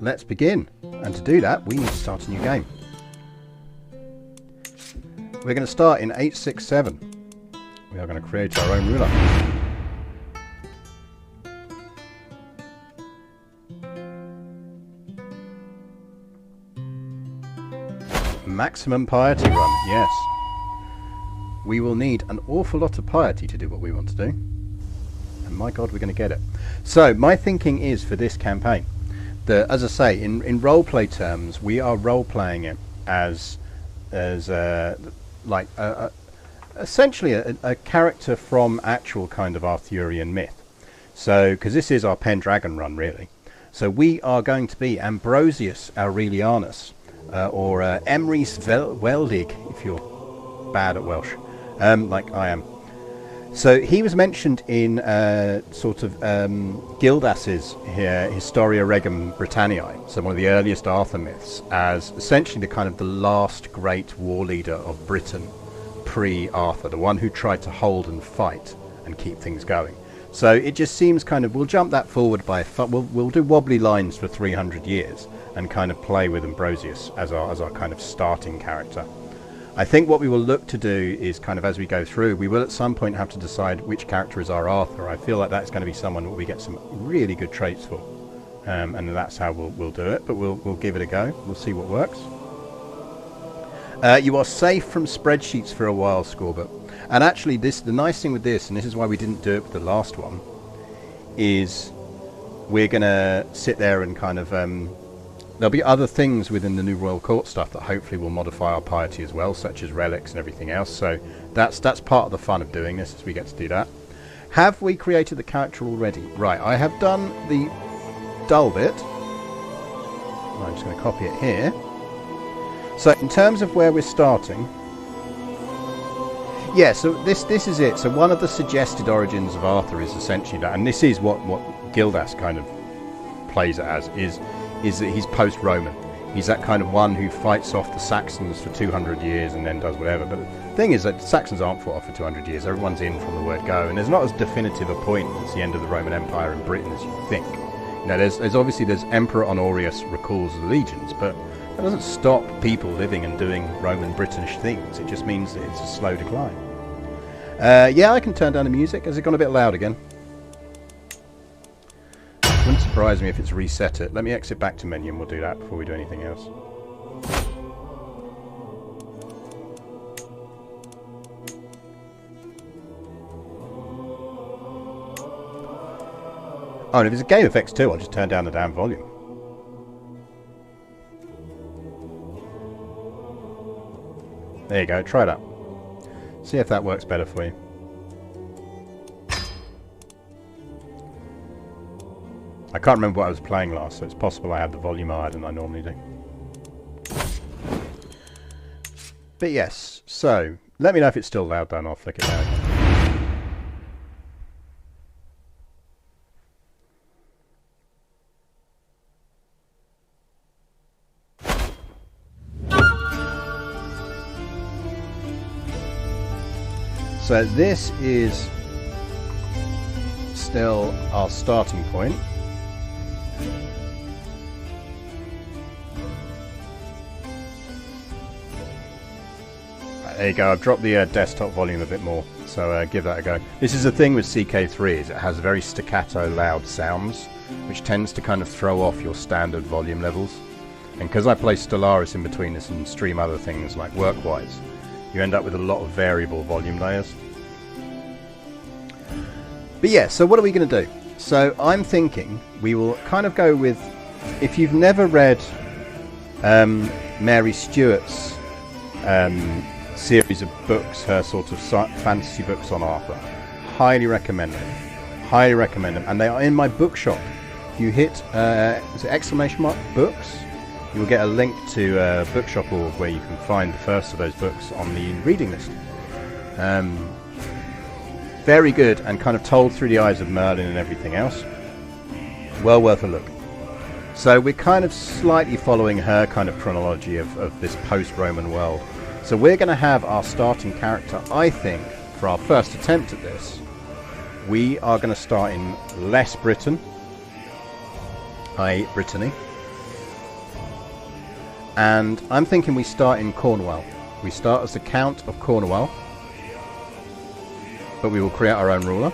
Let's begin. And to do that, we need to start a new game. We're going to start in 867. We are going to create our own ruler. Maximum piety run, yes. We will need an awful lot of piety to do what we want to do. And my god, we're going to get it. So, my thinking is for this campaign, that, as I say, in roleplay terms, we are role-playing it as essentially a character from actual kind of Arthurian myth. So, because this is our Pendragon run, really. So we are going to be Ambrosius Aurelianus, or Emrys Weldig, if you're bad at Welsh, like I am. So he was mentioned in Gildas's Historia Regum Britanniae, so one of the earliest Arthur myths, as essentially the last great war leader of Britain pre-Arthur, the one who tried to hold and fight and keep things going. So it just seems we'll jump that forward by we'll do wobbly lines for 300 years and kind of play with Ambrosius as our kind of starting character. I think what we will look to do is as we go through, we will at some point have to decide which character is our Arthur. I feel like that's going to be someone that we get some really good traits for, and that's how we'll do it. But we'll give it a go. We'll see what works. You are safe from spreadsheets for a while, Scorbut. And actually, the nice thing with this, and this is why we didn't do it with the last one, is we're going to sit there and there'll be other things within the New Royal Court stuff that hopefully will modify our piety as well, such as relics and everything else. So that's part of the fun of doing this, is we get to do that. Have we created the character already? Right, I have done the dull bit. I'm just going to copy it here. So in terms of where we're starting, yeah, so this is it. So one of the suggested origins of Arthur is essentially that, and this is what Gildas kind of plays it as, is that he's post-Roman. He's that kind of one who fights off the Saxons for 200 years and then does whatever. But the thing is that Saxons aren't fought off for 200 years. Everyone's in from the word go. And there's not as definitive a point as the end of the Roman Empire in Britain as you think. You know, there's Emperor Honorius recalls the legions, but that doesn't stop people living and doing Roman British things. It just means that it's a slow decline. Yeah, I can turn down the music. Has it gone a bit loud again? Wouldn't surprise me if it's reset it. Let me exit back to menu and we'll do that before we do anything else. Oh, and if it's a game effects too, I'll just turn down the damn volume. There you go, try that. See if that works better for you. I can't remember what I was playing last, so it's possible I had the volume higher than I normally do. But yes, so let me know if it's still loud down, I'll flick it down. So this is still our starting point. There you go, I've dropped the desktop volume a bit more, so give that a go. This is the thing with CK3, is it has very staccato loud sounds, which tends to kind of throw off your standard volume levels. And because I play Stellaris in between this and stream other things like Workwise, you end up with a lot of variable volume layers. But yeah, so what are we going to do? So I'm thinking we will kind of go with, if you've never read Mary Stewart's series of books, her sort of fantasy books on Arthur, highly recommend them. Highly recommend them. And they are in my bookshop. If you hit is it ! Books, you will get a link to bookshop.org where you can find the first of those books on the reading list. Very good, and kind of told through the eyes of Merlin and everything else. Well worth a look. So we're kind of slightly following her kind of chronology of this post-Roman world. So we're going to have our starting character, I think, for our first attempt at this. We are going to start in less Britain. i.e. Brittany. And I'm thinking we start in Cornwall. We start as the Count of Cornwall, but we will create our own ruler.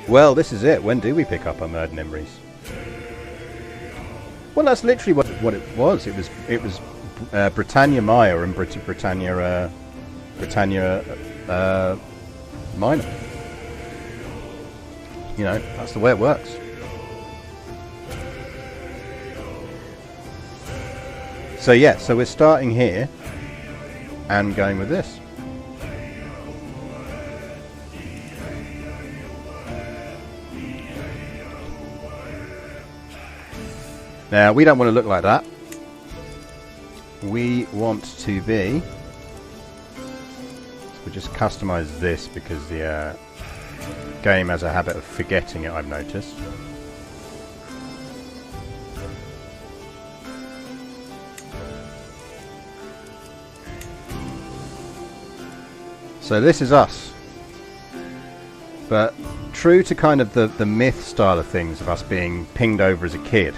Well, this is it. When do we pick up our Murden Imries? Well, that's literally what it was. It was Britannia Maya and Britannia Minor. You know, that's the way it works. So yeah, so we're starting here and going with this. Now, we don't want to look like that. We want to be... So we'll just customize this because the game has a habit of forgetting it, I've noticed. So this is us. But true to kind of the myth style of things, of us being pinged over as a kid,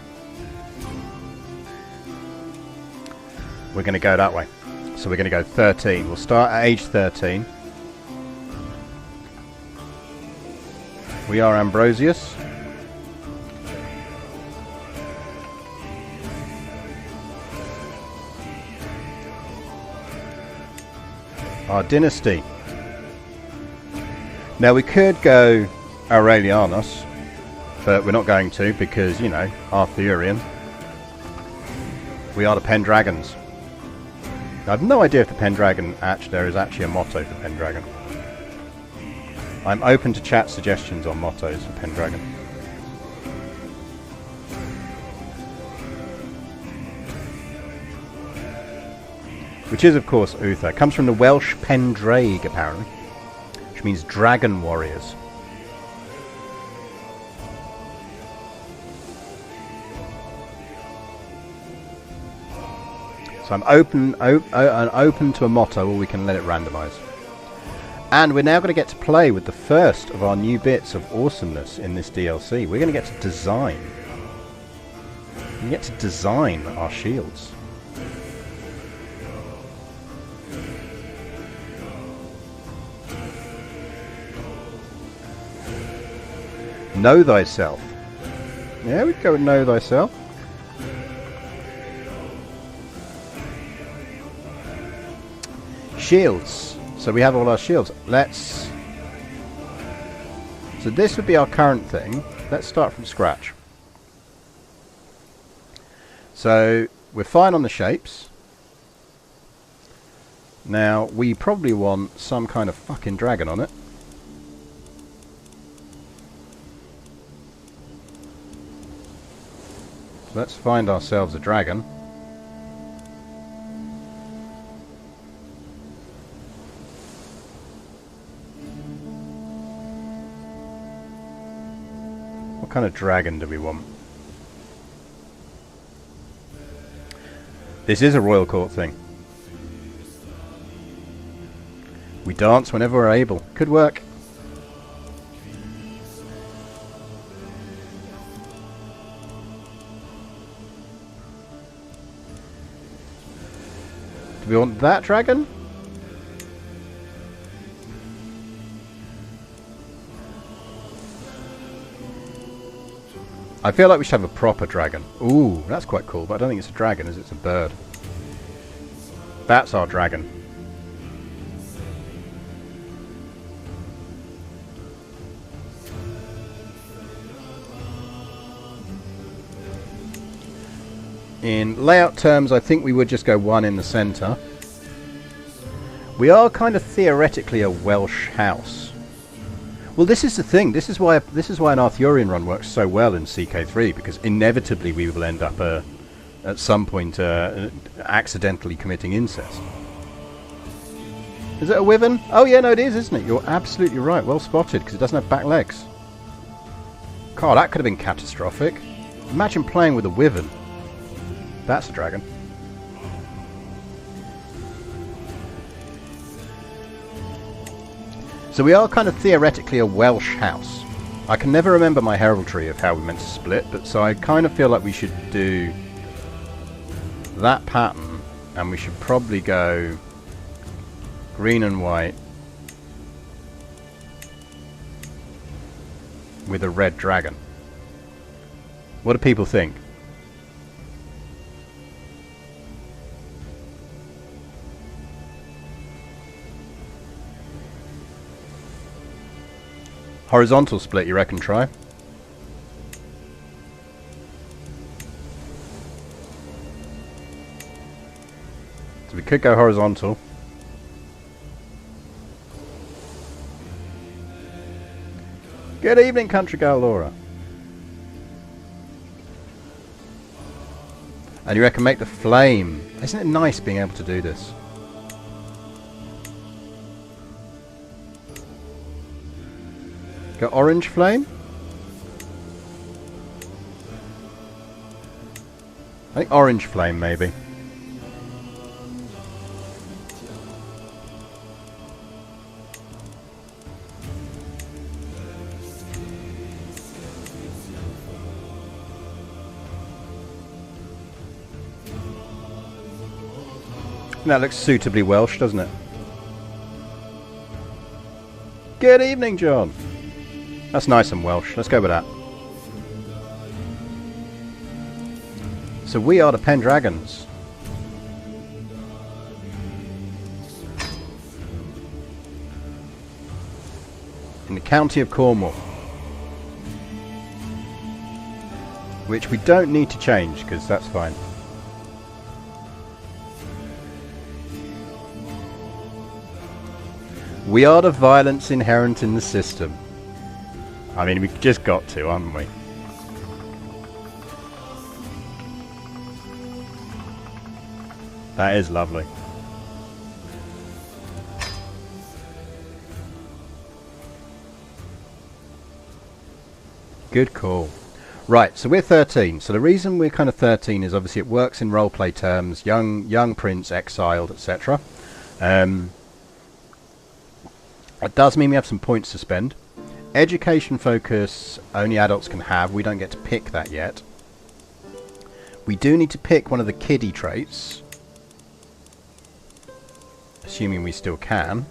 we're going to go that way. So we're going to go 13. We'll start at age 13. We are Ambrosius. Our dynasty. Now we could go Aurelianus, but we're not going to because, you know, Arthurian. We are the Pendragons. I have no idea if the Pendragon there is actually a motto for Pendragon. I'm open to chat suggestions on mottos for Pendragon. Which is, of course, Uther. It comes from the Welsh Pendraig, apparently, which means dragon warriors. So I'm open to a motto, or we can let it randomise. And we're now going to get to play with the first of our new bits of awesomeness in this DLC. We're going to get to design. We get to design our shields. Know thyself. Yeah, we go with know thyself. Shields. So we have all our shields. So this would be our current thing. Let's start from scratch. So we're fine on the shapes. Now we probably want some kind of fucking dragon on it. So let's find ourselves a dragon. What kind of dragon do we want? This is a royal court thing. We dance whenever we're able. Could work. Do we want that dragon? I feel like we should have a proper dragon. Ooh, that's quite cool, but I don't think it's a dragon, as it's a bird. That's our dragon. In layout terms, I think we would just go one in the centre. We are kind of theoretically a Welsh house. Well, this is the thing. This is why an Arthurian run works so well in CK3, because inevitably we will end up at some point accidentally committing incest. Is it a wyvern? Oh yeah, no, it is, isn't it? You're absolutely right. Well spotted, because it doesn't have back legs. God, that could have been catastrophic. Imagine playing with a wyvern. That's a dragon. So we are kind of theoretically a Welsh house. I can never remember my heraldry of how we're meant to split, but so I kind of feel like we should do that pattern, and we should probably go green and white with a red dragon. What do people think? Horizontal split, you reckon, try? So we could go horizontal. Good evening, country girl Laura. And you reckon make the flame. Isn't it nice being able to do this? Go orange flame? I think orange flame, maybe. That looks suitably Welsh, doesn't it? Good evening, John. That's nice and Welsh. Let's go with that. So we are the Pendragons. In the county of Cornwall. Which we don't need to change, because that's fine. We are the violence inherent in the system. I mean, we've just got to, haven't we? That is lovely. Good call. Right, so we're 13. So the reason we're kind of 13 is obviously it works in roleplay terms. Young prince, exiled, etc. It does mean we have some points to spend. Education focus, only adults can have. We don't get to pick that yet. We do need to pick one of the kiddie traits. Assuming we still can.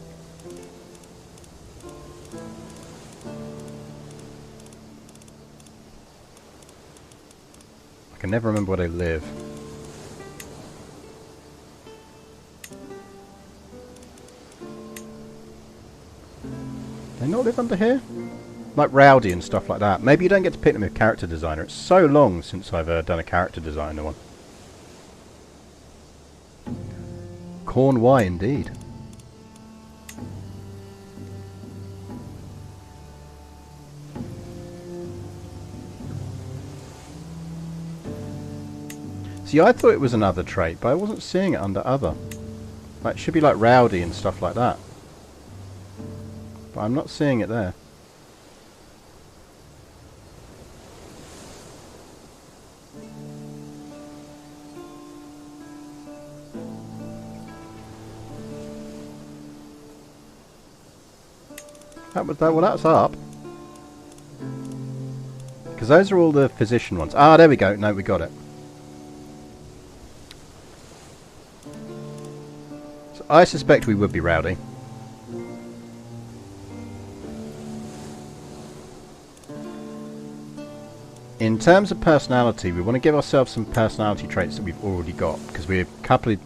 I can never remember where they live. They not live under here? Like Rowdy and stuff like that. Maybe you don't get to pick them with character designer. It's so long since I've done a character designer one. Corn Y indeed. See, I thought it was another trait, but I wasn't seeing it under other. Like, it should be like Rowdy and stuff like that. But I'm not seeing it there. Well, that's up. Because those are all the physician ones. Ah, there we go. No, we got it. So I suspect we would be Rowdy. In terms of personality, we want to give ourselves some personality traits that we've already got, because we're a couple of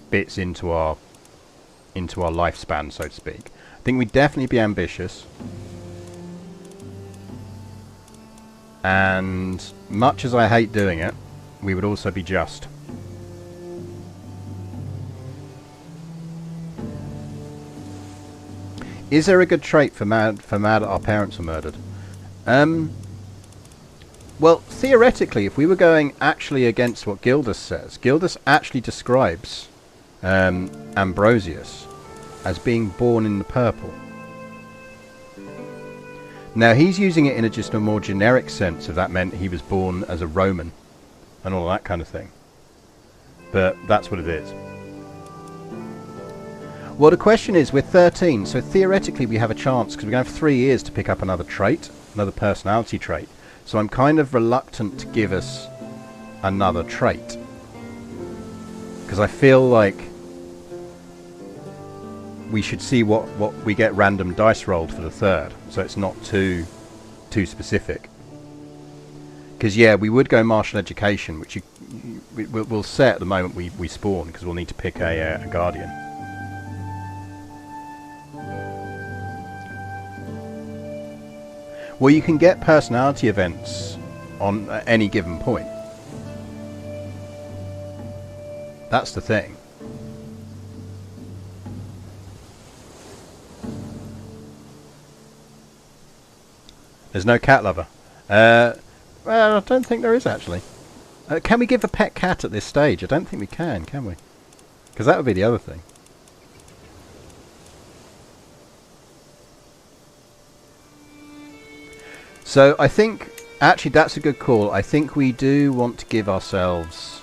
bits into our lifespan, so to speak. I think we'd definitely be ambitious. And much as I hate doing it, we would also be just. Is there a good trait for mad that our parents were murdered? Well, theoretically, if we were going actually against what Gildas says, Gildas actually describes Ambrosius as being born in the purple. Now, he's using it in just a more generic sense, if that meant he was born as a Roman and all that kind of thing. But that's what it is. Well, the question is, we're 13, so theoretically we have a chance, because we're going to have 3 years to pick up another trait. another personality trait. So I'm kind of reluctant to give us another trait, because I feel like we should see what we get random dice rolled for the third, so it's not too specific. Because yeah, we would go martial education, which we'll set at the moment we spawn, because we'll need to pick a guardian. Well, you can get personality events on at any given point. That's the thing. There's no cat lover. Well, I don't think there is, actually. Can we give a pet cat at this stage? I don't think we can we? Because that would be the other thing. So I think, actually, that's a good call. I think we do want to give ourselves...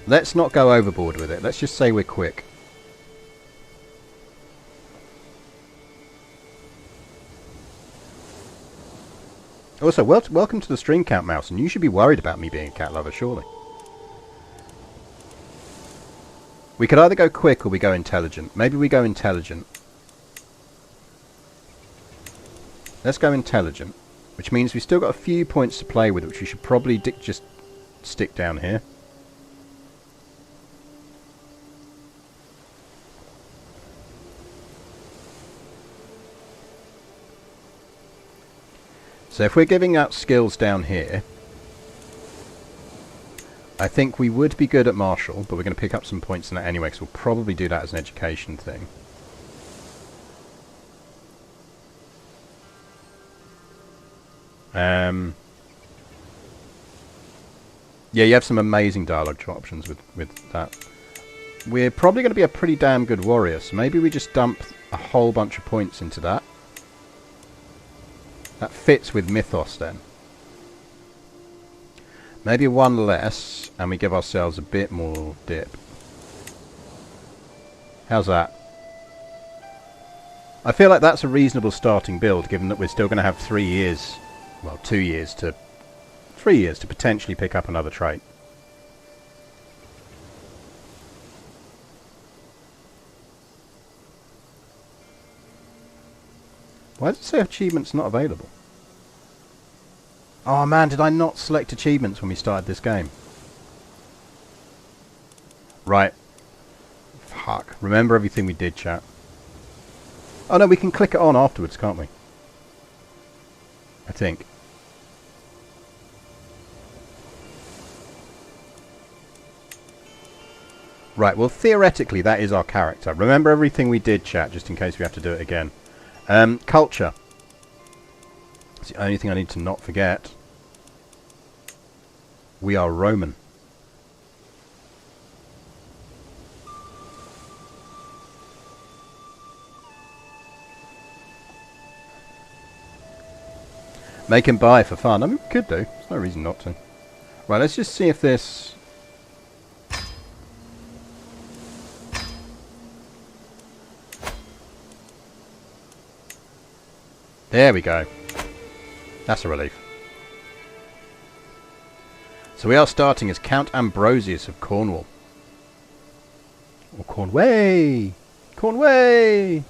Let's not go overboard with it. Let's just say we're quick. Also, welcome to the stream count, Mouse, and you should be worried about me being a cat lover, surely. We could either go quick or we go intelligent. Maybe we go intelligent. Let's go intelligent, which means we've still got a few points to play with, which we should probably just stick down here. So if we're giving out skills down here, I think we would be good at martial, but we're going to pick up some points in that anyway, because we'll probably do that as an education thing. Yeah, you have some amazing dialogue options with that. We're probably going to be a pretty damn good warrior, so maybe we just dump a whole bunch of points into that. That fits with Mythos then. Maybe one less, and we give ourselves a bit more dip. How's that? I feel like that's a reasonable starting build, given that we're still going to have 3 years, well, 2 years to... 3 years to potentially pick up another trait. Why does it say achievements not available? Oh man, did I not select achievements when we started this game? Right. Fuck. Remember everything we did, chat. Oh no, we can click it on afterwards, can't we? I think. Right, well theoretically that is our character. Remember everything we did, chat, just in case we have to do it again. Culture. It's the only thing I need to not forget. We are Roman. Make him buy for fun. I mean, we could do. There's no reason not to. Right, let's just see if this... There we go. That's a relief. So we are starting as Count Ambrosius of Cornwall. Or Cornway! Cornway!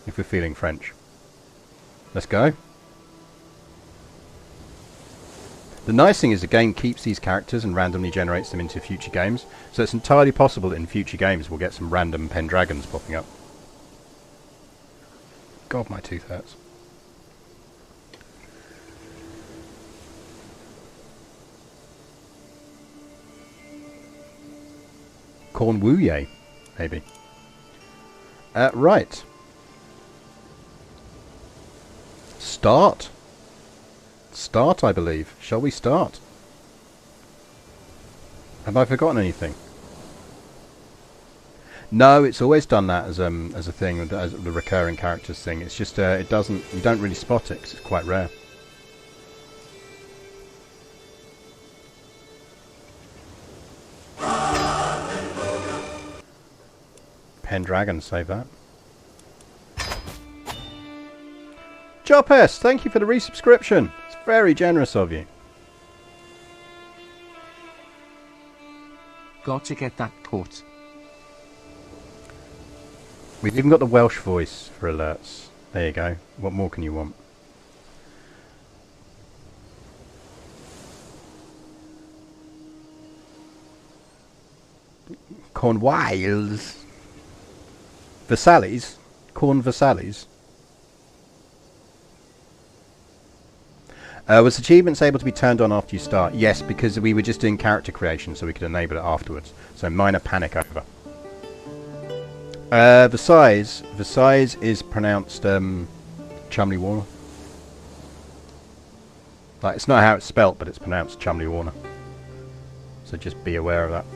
If we're feeling French. Let's go. The nice thing is the game keeps these characters and randomly generates them into future games. So it's entirely possible that in future games we'll get some random Pendragons popping up. God, my tooth hurts. Cornwouye, maybe. Right. Start. Start, I believe. Shall we start? Have I forgotten anything? No, it's always done that as a thing, as the recurring characters thing. It's just it doesn't. You don't really spot it 'cause it's quite rare. Pendragon, save that. Jopes, thank you for the resubscription. It's very generous of you. Got to get that caught. We've even got the Welsh voice for alerts. There you go. What more can you want? Cornwalls. Versailles? Corn Versailles? Was achievements able to be turned on after you start? Yes, because we were just doing character creation, so we could enable it afterwards. So minor panic over. Versailles. Versailles is pronounced Chumley Warner. Like, it's not how it's spelt, but it's pronounced Chumley Warner. So just be aware of that.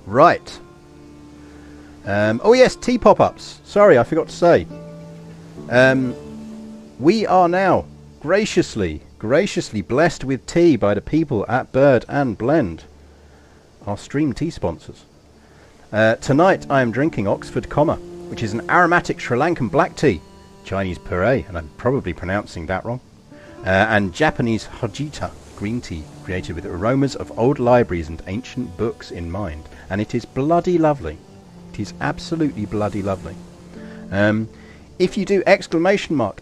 Right. Oh yes, tea pop-ups. Sorry, I forgot to say. We are now graciously blessed with tea by the people at Bird and Blend, our stream tea sponsors. Tonight I am drinking Oxford Comma, which is an aromatic Sri Lankan black tea, Chinese puree, and I'm probably pronouncing that wrong, and Japanese Hojita green tea, created with aromas of old libraries and ancient books in mind, and it is bloody lovely. It is absolutely bloody lovely. If you do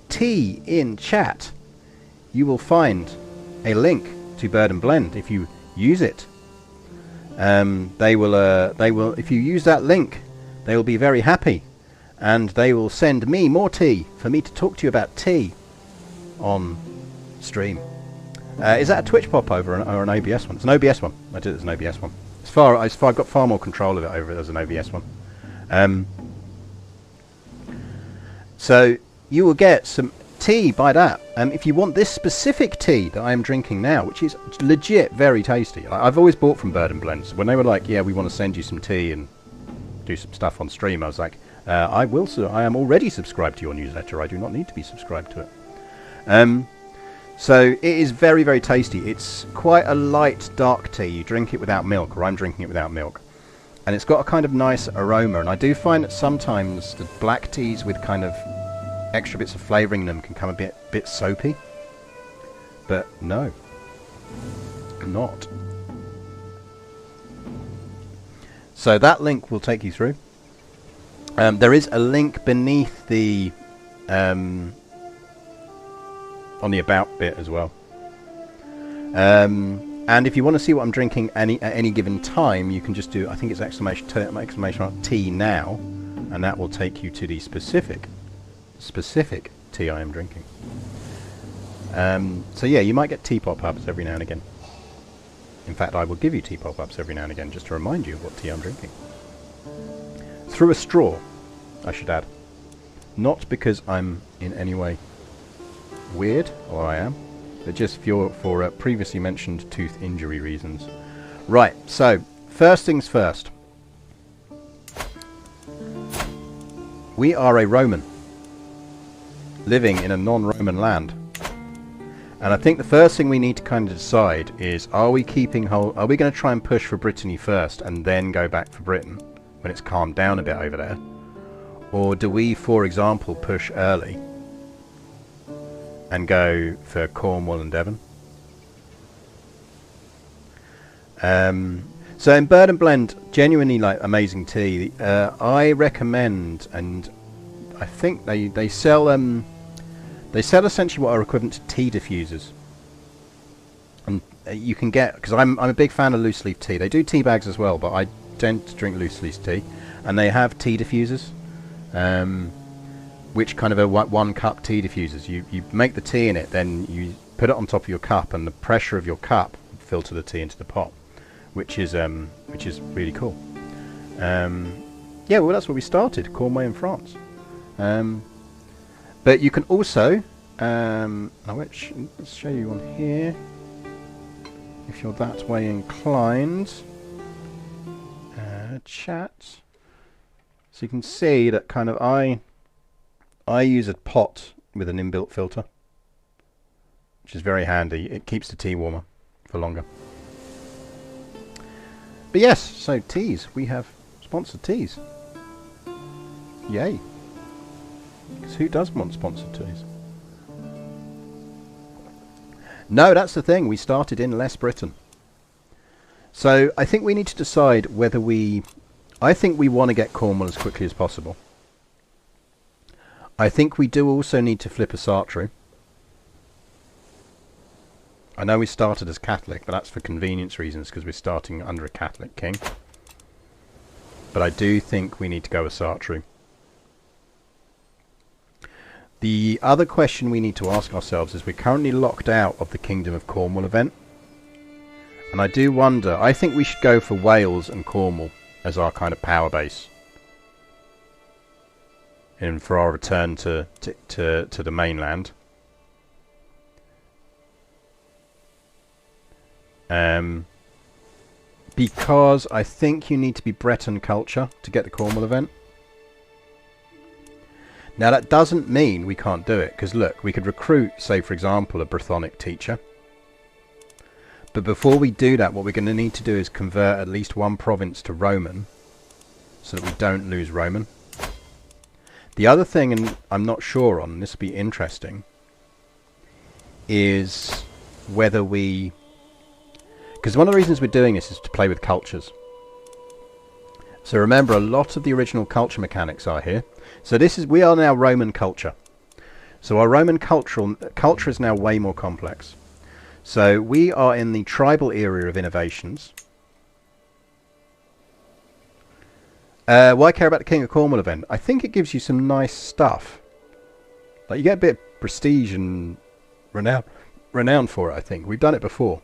!tea in chat, you will find a link to Bird and Blend. If you use it, they will. If you use that link, they will be very happy, and they will send me more tea for me to talk to you about tea on stream. Is that a Twitch pop over or an OBS one? It's an OBS one. I did it as an OBS one. I've got far more control of it over it as an OBS one. So you will get some tea by that. If you want this specific tea that I am drinking now, which is legit very tasty. I've always bought from Bird and Blend. So when they were like, yeah, we want to send you some tea and do some stuff on stream, I was like, I will. So I am already subscribed to your newsletter. I do not need to be subscribed to it. So it is very, very tasty. It's quite a light, dark tea. You drink it without milk, or I'm drinking it without milk. And it's got a kind of nice aroma. And I do find that sometimes the black teas with kind of extra bits of flavouring in them can come a bit soapy. But no, not. So that link will take you through. There is a link beneath the on the about bit as well. And if you want to see what I'm drinking at any given time, you can just do, I think it's exclamation mark tea now, and that will take you to the specific tea I am drinking. So yeah, you might get tea pop-ups every now and again. In fact, I will give you tea pop-ups every now and again just to remind you of what tea I'm drinking. Through a straw, I should add. Not because I'm in any way weird, or I am, but just for previously mentioned tooth injury reasons. Right, so first things first. We are a Roman living in a non-Roman land, and I think the first thing we need to kind of decide is, are we going to try and push for Brittany first and then go back for Britain when it's calmed down a bit over there, or do we, for example, push early and go for Cornwall and Devon? So in Bird and Blend, genuinely like amazing tea. I recommend, and I think they sell essentially what are equivalent to tea diffusers, and you can get, because I'm a big fan of loose leaf tea. They do tea bags as well, but I tend to drink loose leaf tea, and they have tea diffusers. Which kind of are 1 cup tea diffusers. You make the tea in it, then you put it on top of your cup, and the pressure of your cup will filter the tea into the pot, which is really cool. Yeah, well, that's where we started, Cornwall in France. But you can also, let's show you on here, if you're that way inclined. Chat. So you can see that kind of I use a pot with an inbuilt filter, which is very handy. It keeps the tea warmer for longer. But yes, so teas. We have sponsored teas. Yay. Because who does want sponsored teas? No, that's the thing. We started in less Britain. So I think we need to decide whether we... I think we want to get Cornwall as quickly as possible. I think we do also need to flip a Sartre. I know we started as Catholic, but that's for convenience reasons because we're starting under a Catholic king. But I do think we need to go with Sartre. The other question we need to ask ourselves is we're currently locked out of the Kingdom of Cornwall event. And I do wonder, I think we should go for Wales and Cornwall as our kind of power base. And for our return to the mainland. Because I think you need to be Breton culture to get the Cornwall event. Now that doesn't mean we can't do it, because look, we could recruit, say for example, a Brythonic teacher. But before we do that, what we're going to need to do is convert at least one province to Roman, so that we don't lose Roman. The other thing, and I'm not sure on, this will be interesting, is whether we... Because one of the reasons we're doing this is to play with cultures. So remember, a lot of the original culture mechanics are here. So this is, we are now Roman culture. So our Roman culture is now way more complex. So we are in the tribal era of innovations. Why care about the King of Cornwall event? I think it gives you some nice stuff. Like you get a bit of prestige and renown for it, I think. We've done it before.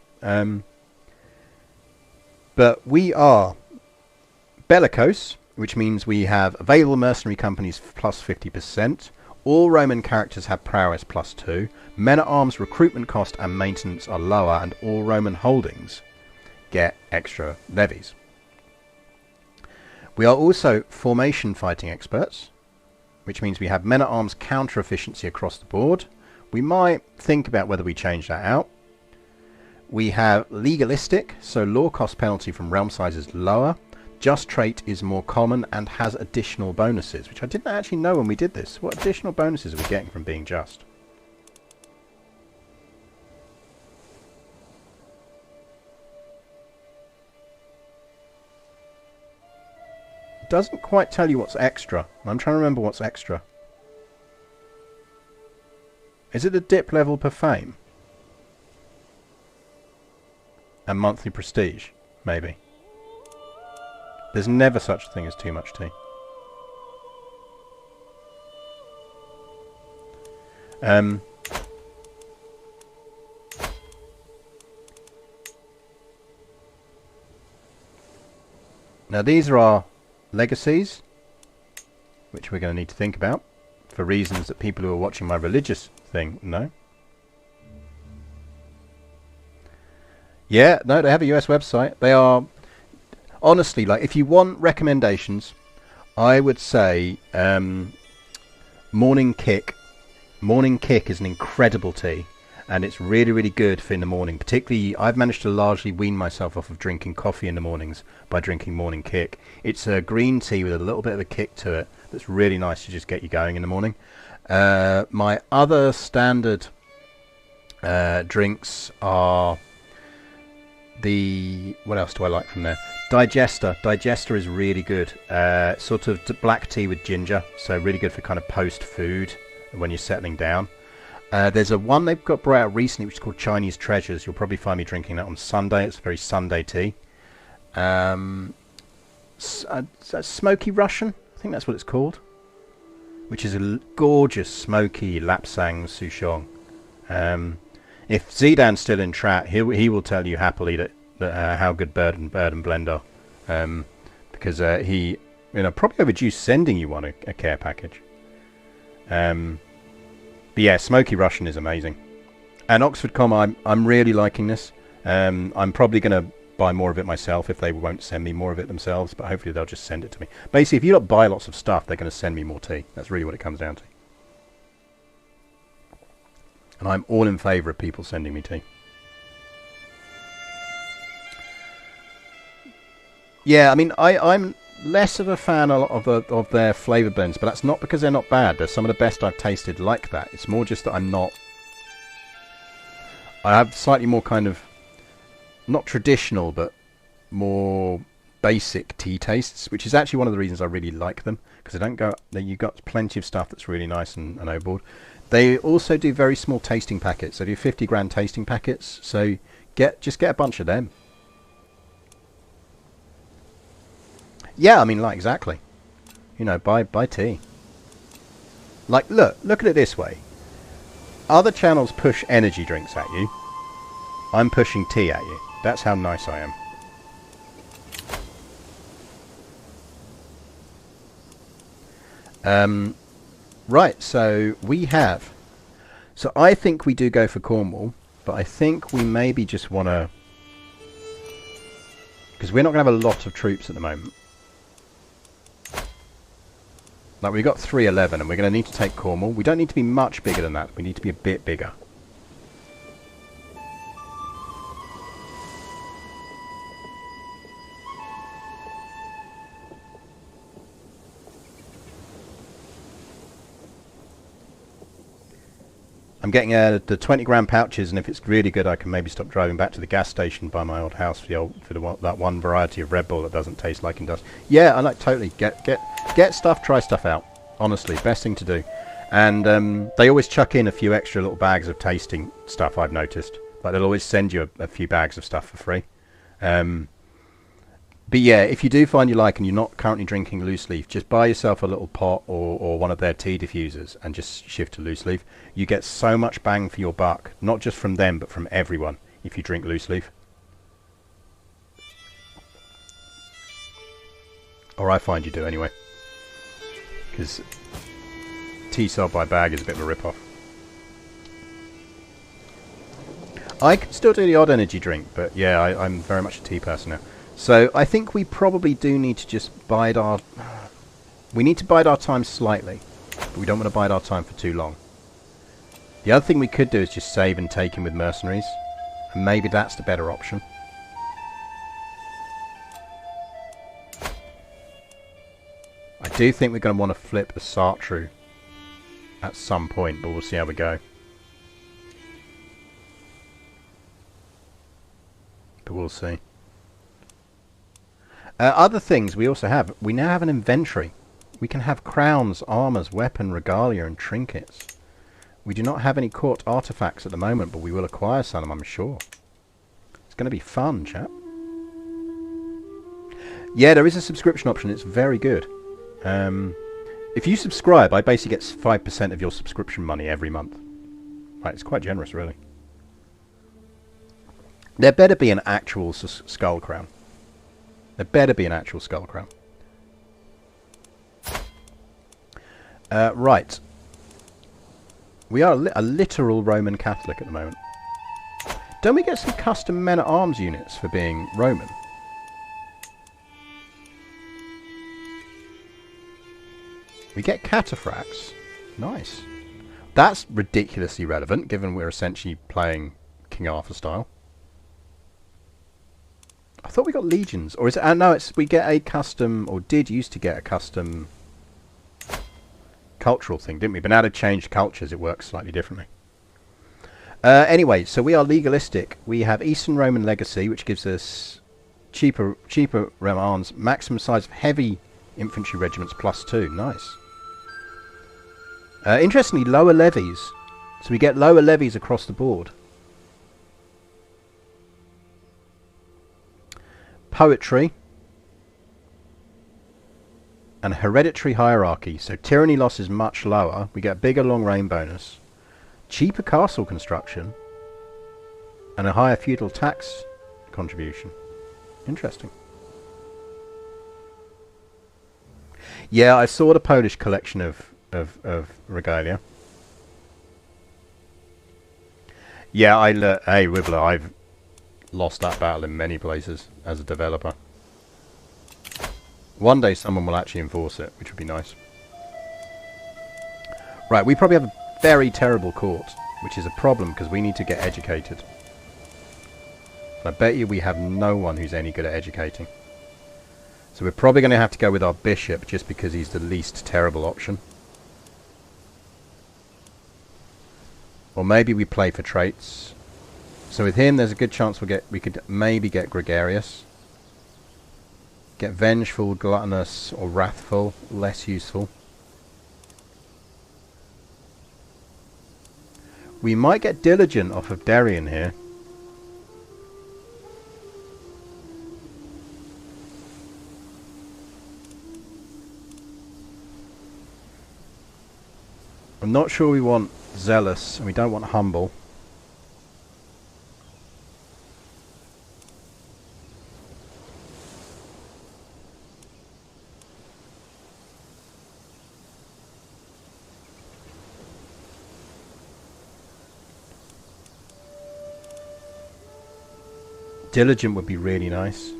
But we are bellicose, which means we have available mercenary companies plus 50%. All Roman characters have prowess plus 2. Men-at-arms recruitment cost and maintenance are lower, and all Roman holdings get extra levies. We are also formation fighting experts, which means we have men-at-arms counter efficiency across the board. We might think about whether we change that out. We have legalistic, so law cost penalty from realm size is lower. Just trait is more common and has additional bonuses, which I didn't actually know when we did this. What additional bonuses are we getting from being just? It doesn't quite tell you what's extra. I'm trying to remember what's extra. Is it the dip level per fame? And monthly prestige, maybe. There's never such a thing as too much tea. Now these are our legacies, which we're going to need to think about for reasons that people who are watching my religious thing know. Yeah, no, they have a US website. They are, honestly, like, if you want recommendations, I would say Morning Kick. Morning Kick is an incredible tea, and it's really, really good for in the morning. Particularly, I've managed to largely wean myself off of drinking coffee in the mornings by drinking Morning Kick. It's a green tea with a little bit of a kick to it that's really nice to just get you going in the morning. My other standard drinks are... what else do I like from there? Digester. Digester is really good. Sort of black tea with ginger, so really good for kind of post food when you're settling down. There's a one they've got brought out recently which is called Chinese Treasures. You'll probably find me drinking that on Sunday. It's a very Sunday tea. Smoky Russian, I think that's what it's called, which is a gorgeous smoky Lapsang Souchong. If Zidane's still in chat, he will tell you happily that how good Bird and Blend are, because he, probably overdue sending you one a care package. But yeah, Smoky Russian is amazing, and Oxford.com. I'm really liking this. I'm probably going to buy more of it myself if they won't send me more of it themselves, but hopefully they'll just send it to me. Basically, if you don't buy lots of stuff, they're going to send me more tea. That's really what it comes down to. And I'm all in favour of people sending me tea. Yeah, I mean, I'm less of a fan of their flavour blends, but that's not because they're not bad. They're some of the best I've tasted like that. It's more just that I have slightly more kind of, not traditional, but more basic tea tastes, which is actually one of the reasons I really like them, because they don't go. You've got plenty of stuff that's really nice and overboard. They also do very small tasting packets. They do 50-gram tasting packets, so just get a bunch of them. Yeah, I mean, like, exactly. You know, buy tea. Like, look at it this way. Other channels push energy drinks at you. I'm pushing tea at you. That's how nice I am. Right, so we have... So I think we do go for Cornwall, but I think we maybe just want to... Because we're not going to have a lot of troops at the moment. Like, we've got 311, and we're going to need to take Cornwall. We don't need to be much bigger than that. We need to be a bit bigger. I'm getting the 20-gram pouches, and if it's really good, I can maybe stop driving back to the gas station by my old house for that one variety of Red Bull that doesn't taste like industrial. Yeah, I like totally get stuff, try stuff out. Honestly, best thing to do. And they always chuck in a few extra little bags of tasting stuff. I've noticed, like they'll always send you a few bags of stuff for free. But yeah, if you do find you like and you're not currently drinking loose leaf, just buy yourself a little pot or one of their tea diffusers and just shift to loose leaf. You get so much bang for your buck, not just from them, but from everyone, if you drink loose leaf. Or I find you do anyway. Because tea sold by bag is a bit of a rip-off. I can still do the odd energy drink, but yeah, I'm very much a tea person now. So I think we probably do need to just bide our... We need to bide our time slightly, but we don't want to bide our time for too long. The other thing we could do is just save and take him with mercenaries, and maybe that's the better option. I do think we're going to want to flip the Sartreau at some point, but we'll see how we go. But we'll see. Other things we also have. We now have an inventory. We can have crowns, armors, weapon, regalia, and trinkets. We do not have any court artifacts at the moment, but we will acquire some, I'm sure. It's going to be fun, chap. Yeah, there is a subscription option. It's very good. If you subscribe, I basically get 5% of your subscription money every month. Right, it's quite generous, really. There better be an actual skull crown. There better be an actual skull crown. Right. We are a literal Roman Catholic at the moment. Don't we get some custom men-at-arms units for being Roman? We get cataphracts. Nice. That's ridiculously relevant, given we're essentially playing King Arthur style. I thought we got legions, or is it? No, it's we get a custom, or did used to get a custom cultural thing, didn't we? But now they've changed cultures; it works slightly differently. Anyway, so we are legalistic. We have Eastern Roman legacy, which gives us cheaper arms, maximum size of heavy infantry regiments +2. Nice. Interestingly, lower levies. So we get lower levies across the board. Poetry and hereditary hierarchy. So tyranny loss is much lower. We get a bigger long reign bonus, cheaper castle construction, and a higher feudal tax contribution. Interesting. Yeah, I saw the Polish collection of regalia. Yeah, hey Wibbler, I've lost that battle in many places as a developer. One day someone will actually enforce it, which would be nice. Right, we probably have a very terrible court, which is a problem because we need to get educated. And I bet you we have no one who's any good at educating. So we're probably going to have to go with our bishop just because he's the least terrible option. Or maybe we play for traits. So with him there's a good chance we could maybe get gregarious. Get vengeful, gluttonous or wrathful, less useful. We might get diligent off of Darien here. I'm not sure we want zealous and we don't want humble. Diligent would be really nice.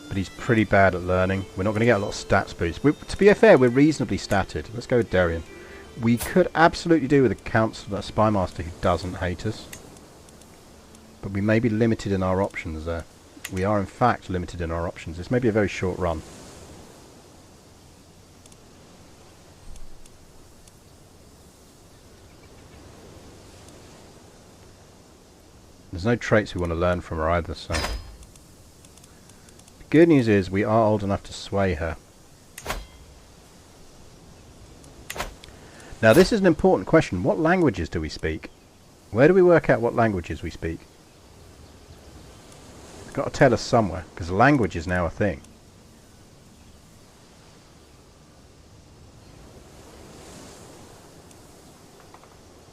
But he's pretty bad at learning. We're not going to get a lot of stats boost. To be fair, we're reasonably statted. Let's go with Darien. We could absolutely do with a councillor, a spy master who doesn't hate us. But we may be limited in our options there. We are in fact limited in our options. This may be a very short run. There's no traits we want to learn from her either, so... The good news is we are old enough to sway her. Now this is an important question. What languages do we speak? Where do we work out what languages we speak? It's got to tell us somewhere, because language is now a thing.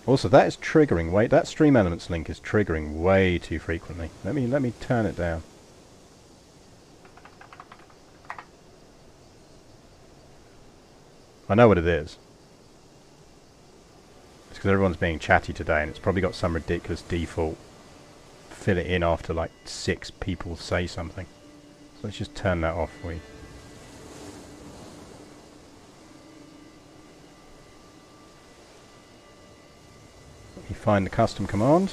Also, that is triggering. Wait, that stream elements link is triggering way too frequently. Let me turn it down. I know what it is. It's because everyone's being chatty today, and it's probably got some ridiculous default. Fill it in after like 6 people say something. So let's just turn that off for you. You find the custom command.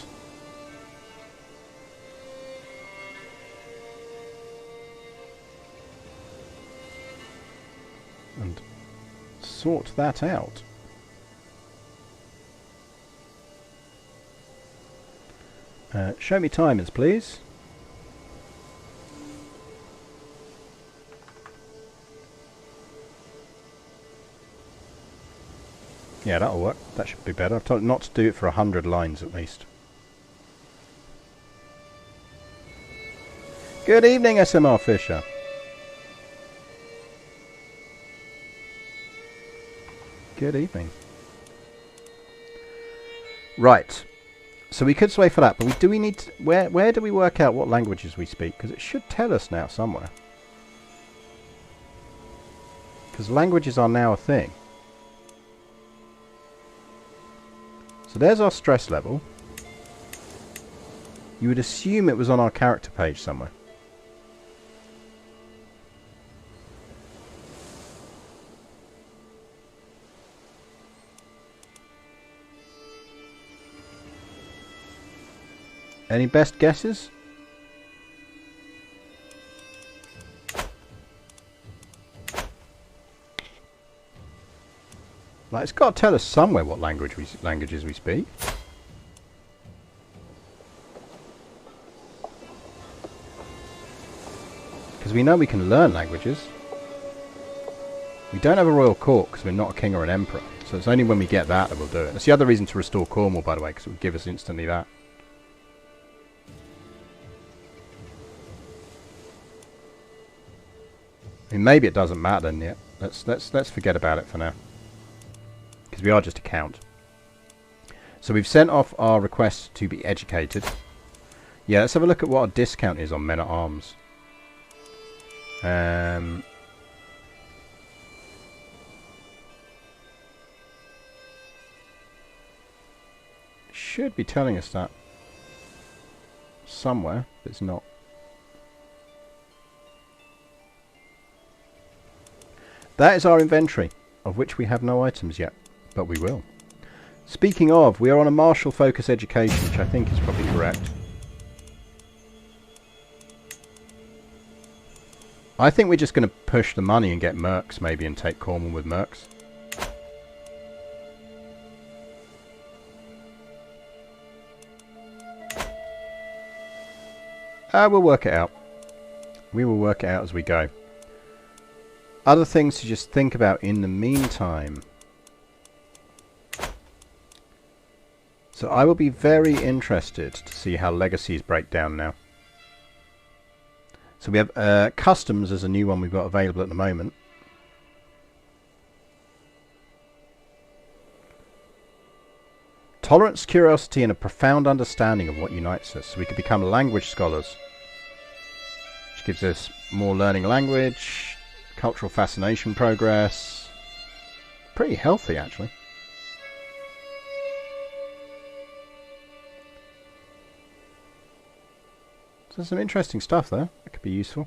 And sort that out. Show me timers, please. Yeah, that'll work. That should be better. I've told it not to do it for 100 lines at least. Good evening, SMR Fisher. Good evening. Right. So we could sway for that, but do we need to, where do we work out what languages we speak? Because it should tell us now somewhere. Because languages are now a thing. So there's our stress level. You would assume it was on our character page somewhere. Any best guesses? Like, it's got to tell us somewhere what languages we speak. Because we know we can learn languages. We don't have a royal court because we're not a king or an emperor. So it's only when we get that we'll do it. That's the other reason to restore Cornwall, by the way, because it would give us instantly that. I mean, maybe it doesn't matter then yet. Let's forget about it for now. Because we are just a count. So we've sent off our request to be educated. Yeah, let's have a look at what our discount is on men at arms. Should be telling us that somewhere, but it's not. That is our inventory, of which we have no items yet, but we will. Speaking of, we are on a martial focus education, which I think is probably correct. I think we're just going to push the money and get mercs maybe and take Cornwall with mercs. We'll work it out. We will work it out as we go. Other things to just think about in the meantime. So I will be very interested to see how legacies break down now. So we have customs as a new one we've got available at the moment. Tolerance, curiosity, and a profound understanding of what unites us. So we could become language scholars, which gives us more learning language, cultural fascination progress. Pretty healthy, actually. So there's some interesting stuff there. That could be useful.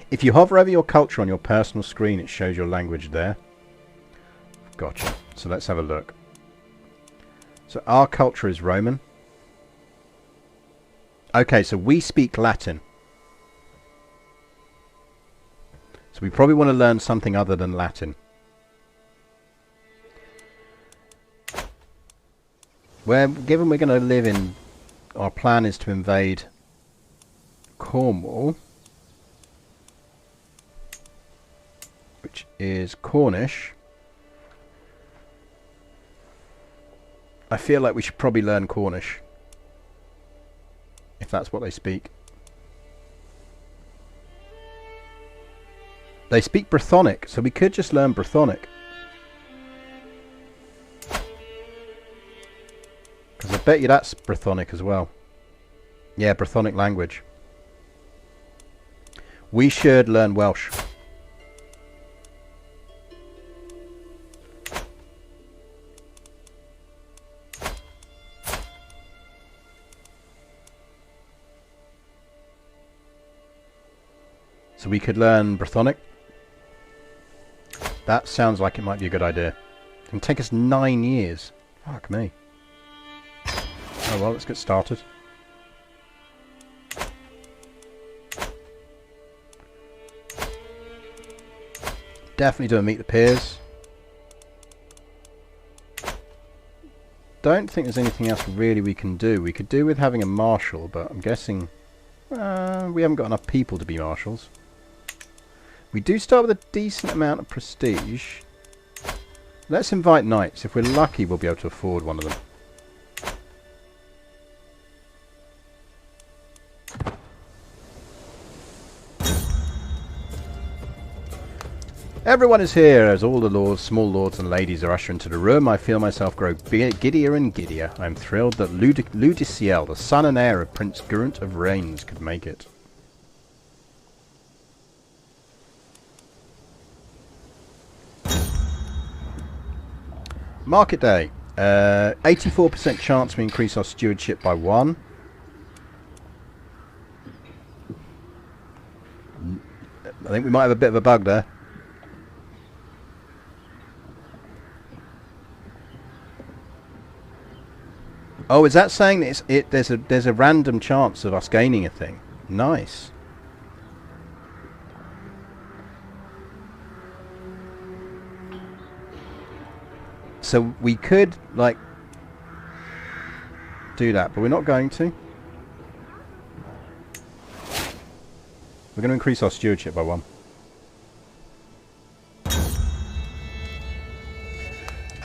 If you hover over your culture on your personal screen, it shows your language there. Gotcha. So let's have a look. So our culture is Roman. Okay, so we speak Latin. So we probably want to learn something other than Latin. Given we're going to live in... Our plan is to invade Cornwall, which is Cornish. I feel like we should probably learn Cornish, if that's what they speak. They speak Brythonic, so we could just learn Brythonic. Because I bet you that's Brythonic as well. Yeah, Brythonic language. We should learn Welsh. So we could learn Brythonic. That sounds like it might be a good idea. It can take us 9 years. Fuck me. Oh well, let's get started. Definitely do a meet the peers. Don't think there's anything else really we can do. We could do with having a marshal, but I'm guessing we haven't got enough people to be marshals. We do start with a decent amount of prestige. Let's invite knights. If we're lucky, we'll be able to afford one of them. Everyone is here, as all the lords, small lords and ladies are ushered into the room. I feel myself grow giddier and giddier. I am thrilled that Ludiciel, the son and heir of Prince Geraint of Rhaines, could make it. Market day. 84% chance we increase our stewardship by 1. I think we might have a bit of a bug there. Oh, is that saying that there's a random chance of us gaining a thing? Nice. So we could, like, do that, but we're not going to. We're going to increase our stewardship by 1.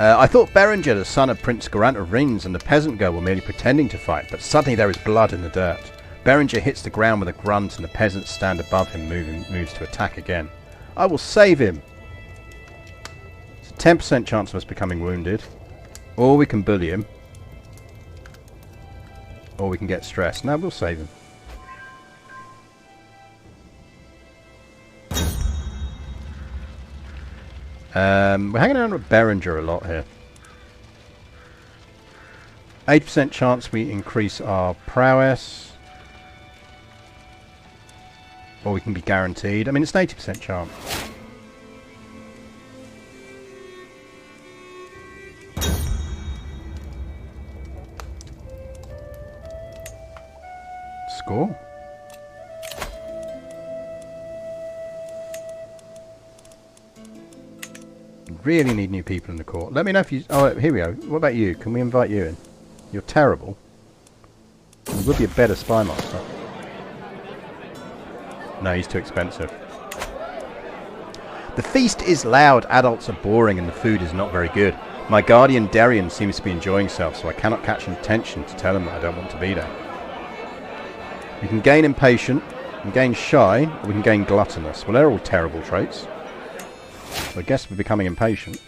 I thought Berenger, the son of Prince Geraint of Rhaines, and the peasant girl were merely pretending to fight, but suddenly there is blood in the dirt. Berenger hits the ground with a grunt, and the peasants stand above him, moves to attack again. I will save him! 10% chance of us becoming wounded, or we can bully him, or we can get stressed. No, we'll save him. We're hanging around with Berenger a lot here. 8% chance we increase our prowess, or we can be guaranteed. I mean, it's an 80% chance. really need new people in the court. Let me know if you... Oh, here we go. What about you? Can we invite you in? You're terrible. You would be a better spy master. No, he's too expensive. The feast is loud, adults are boring, and the food is not very good. My guardian Darian seems to be enjoying himself, so I cannot catch intention to tell him that I don't want to be there. We can gain impatient, we can gain shy, or we can gain gluttonous. Well, they're all terrible traits. So I guess we're becoming impatient.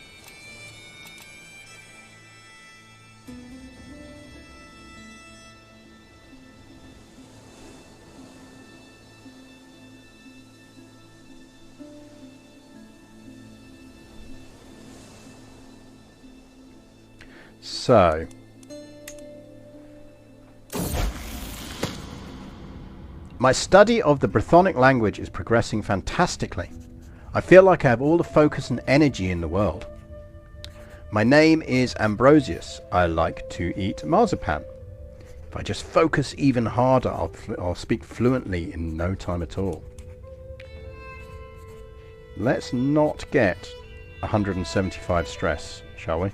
So, my study of the Brythonic language is progressing fantastically. I feel like I have all the focus and energy in the world. My name is Ambrosius. I like to eat marzipan. If I just focus even harder, I'll speak fluently in no time at all. Let's not get 175 stress, shall we?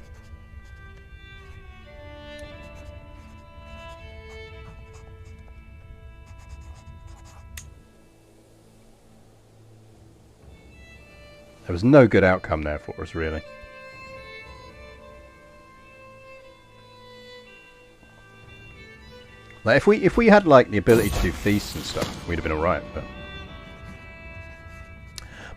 There was no good outcome there for us, really. Like if we had like the ability to do feasts and stuff, we'd have been alright, but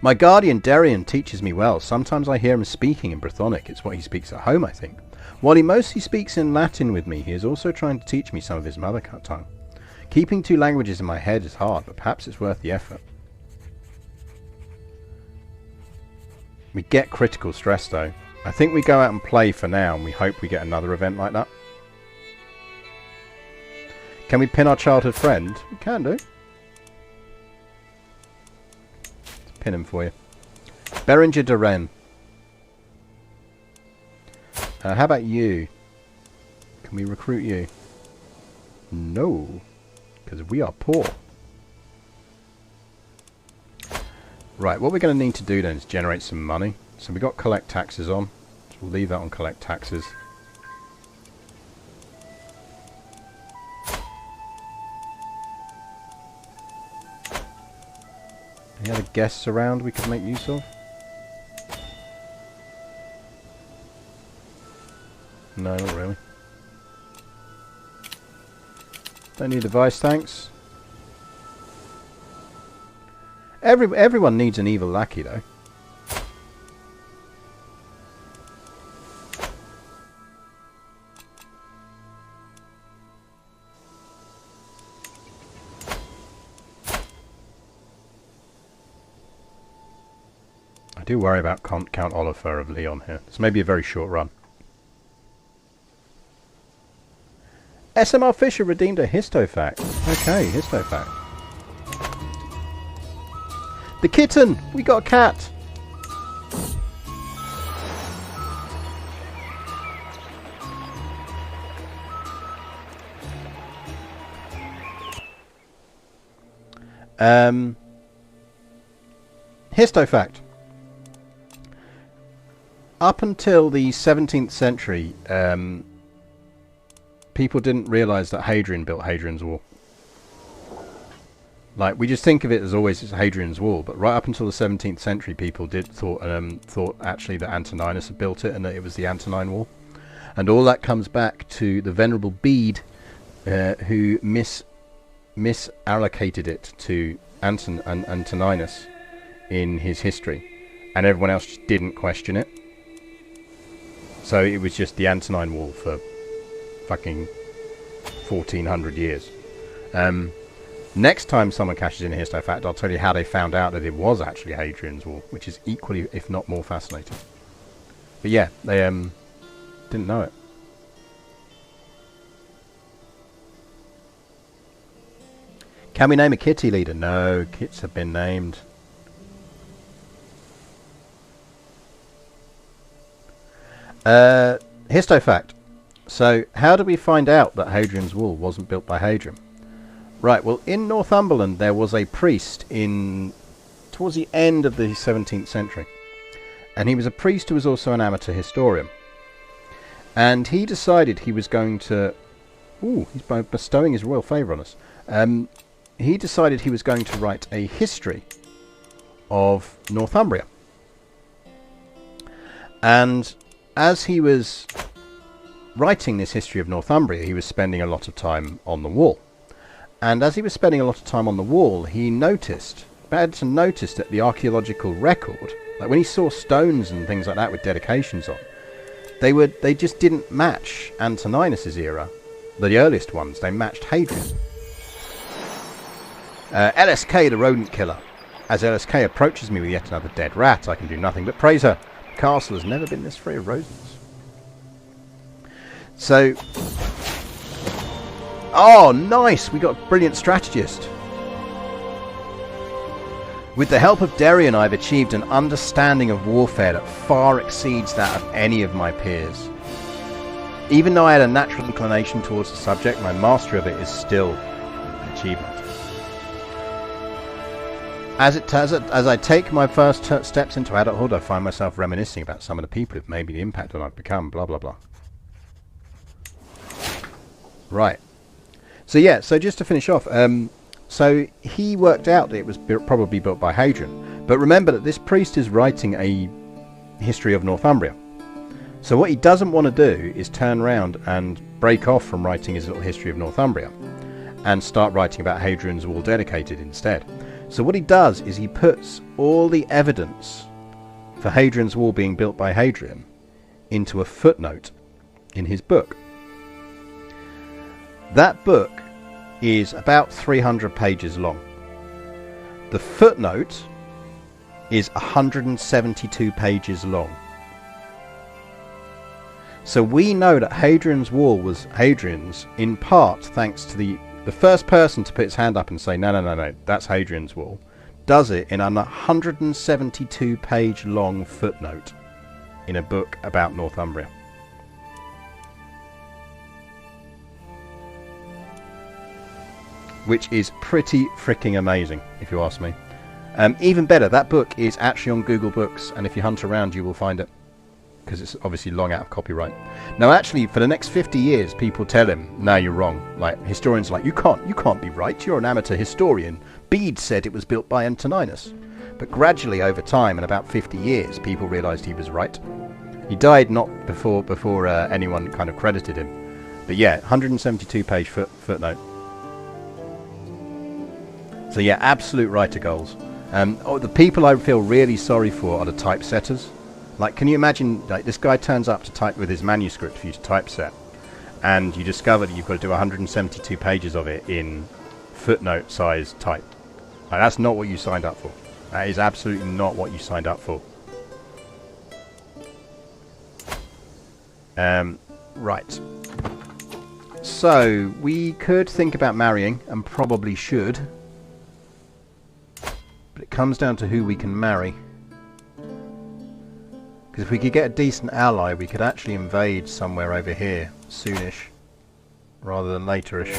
my guardian Darian teaches me well. Sometimes I hear him speaking in Brythonic. It's what he speaks at home, I think. While he mostly speaks in Latin with me, he is also trying to teach me some of his mother tongue. Keeping two languages in my head is hard, but perhaps it's worth the effort. We get critical stress though. I think we go out and play for now and we hope we get another event like that. Can we pin our childhood friend? We can do. Let's pin him for you. Beringer de Rennes. How about you? Can we recruit you? No. Because we are poor. Right, what we're going to need to do then is generate some money. So we've got collect taxes on. So we'll leave that on collect taxes. Any other guests around we could make use of? No, not really. Don't need advice, thanks. Everyone needs an evil lackey, though. I do worry about Count Oliver of Leon here. This may be a very short run. SMR Fisher redeemed a histofact. Okay, histofact. The kitten! We got a cat! Histofact. Up until the 17th century, people didn't realise that Hadrian built Hadrian's Wall. Like, we just think of it as always as Hadrian's Wall, but right up until the 17th century, people thought actually that Antoninus had built it and that it was the Antonine Wall. And all that comes back to the Venerable Bede, who misallocated it to Antoninus in his history, and everyone else just didn't question it. So it was just the Antonine Wall for fucking 1400 years. Next time someone cashes in a histofact, I'll tell you how they found out that it was actually Hadrian's Wall, which is equally, if not more, fascinating. But yeah, they didn't know it. Can we name a kitty leader? No, kits have been named. Histofact. So, how do we find out that Hadrian's Wall wasn't built by Hadrian? Right, well, in Northumberland there was a priest towards the end of the 17th century. And he was a priest who was also an amateur historian. And he decided he was going to... Ooh, he's bestowing his royal favour on us. He decided he was going to write a history of Northumbria. And as he was writing this history of Northumbria, he was spending a lot of time on the wall. And as he was spending a lot of time on the wall, he noticed that the archaeological record, like when he saw stones and things like that with dedications on, they just didn't match Antoninus's era. The earliest ones, they matched Hadrian. LSK, the rodent killer. As LSK approaches me with yet another dead rat, I can do nothing but praise her. The castle has never been this free of rodents. So... Oh, nice! We got a brilliant strategist. With the help of Darian, I've achieved an understanding of warfare that far exceeds that of any of my peers. Even though I had a natural inclination towards the subject, my mastery of it is still an achievement. As I take my first steps into adulthood, I find myself reminiscing about some of the people who've made me the impact that I've become, blah blah blah. Right. So yeah, so just to finish off, so he worked out that it was probably built by Hadrian. But remember that this priest is writing a history of Northumbria. So what he doesn't want to do is turn around and break off from writing his little history of Northumbria and start writing about Hadrian's Wall dedicated instead. So what he does is he puts all the evidence for Hadrian's Wall being built by Hadrian into a footnote in his book. That book is about 300 pages long. The footnote is 172 pages long. So we know that Hadrian's Wall was Hadrian's in part thanks to the first person to put his hand up and say, no, that's Hadrian's Wall, does it in a 172 page long footnote in a book about Northumbria. Which is pretty freaking amazing, if you ask me. Even better, that book is actually on Google Books, and if you hunt around you will find it, because it's obviously long out of copyright. Now actually, for the next 50 years, people tell him, no, you're wrong. Like, historians are like, you can't be right, you're an amateur historian. Bede said it was built by Antoninus. But gradually, over time, in about 50 years, people realised he was right. He died not before anyone kind of credited him. But yeah, 172 page footnote. So yeah, absolute writer goals. The people I feel really sorry for are the typesetters. Like, can you imagine, like, this guy turns up to type with his manuscript for you to typeset, and you discover that you've got to do 172 pages of it in footnote size type. Like, that's not what you signed up for. That is absolutely not what you signed up for. Right. So, we could think about marrying, and probably should. But it comes down to who we can marry. Because if we could get a decent ally, we could actually invade somewhere over here soonish, rather than laterish.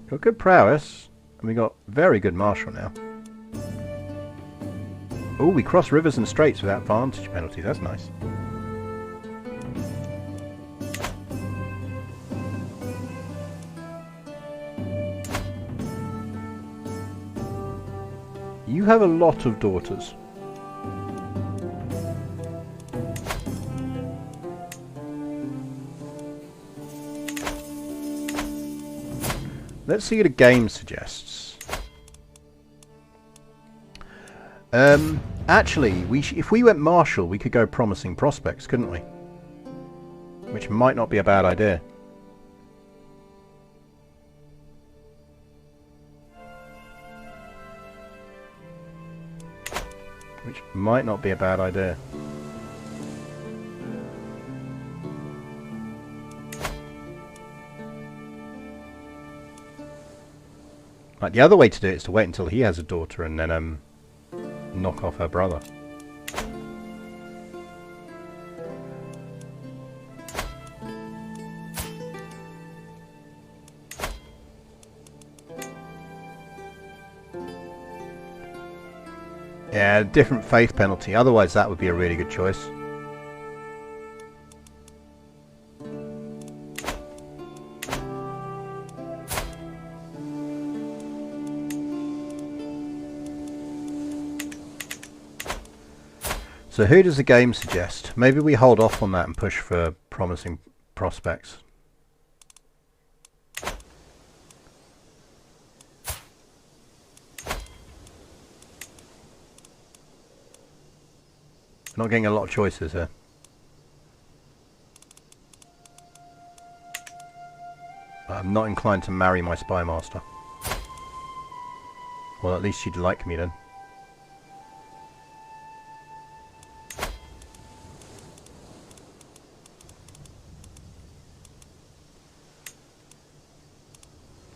Got good prowess, and we got very good martial now. Oh, we cross rivers and straits without vantage penalty. That's nice. You have a lot of daughters. Let's see what a game suggests. Actually, if we went martial, we could go promising prospects, couldn't we? Which might not be a bad idea. Which might not be a bad idea. Like, the other way to do it is to wait until he has a daughter and then knock off her brother. Yeah, different faith penalty. Otherwise, that would be a really good choice. So who does the game suggest? Maybe we hold off on that and push for promising prospects. Not getting a lot of choices here. I'm not inclined to marry my spy master. Well, at least she'd like me then.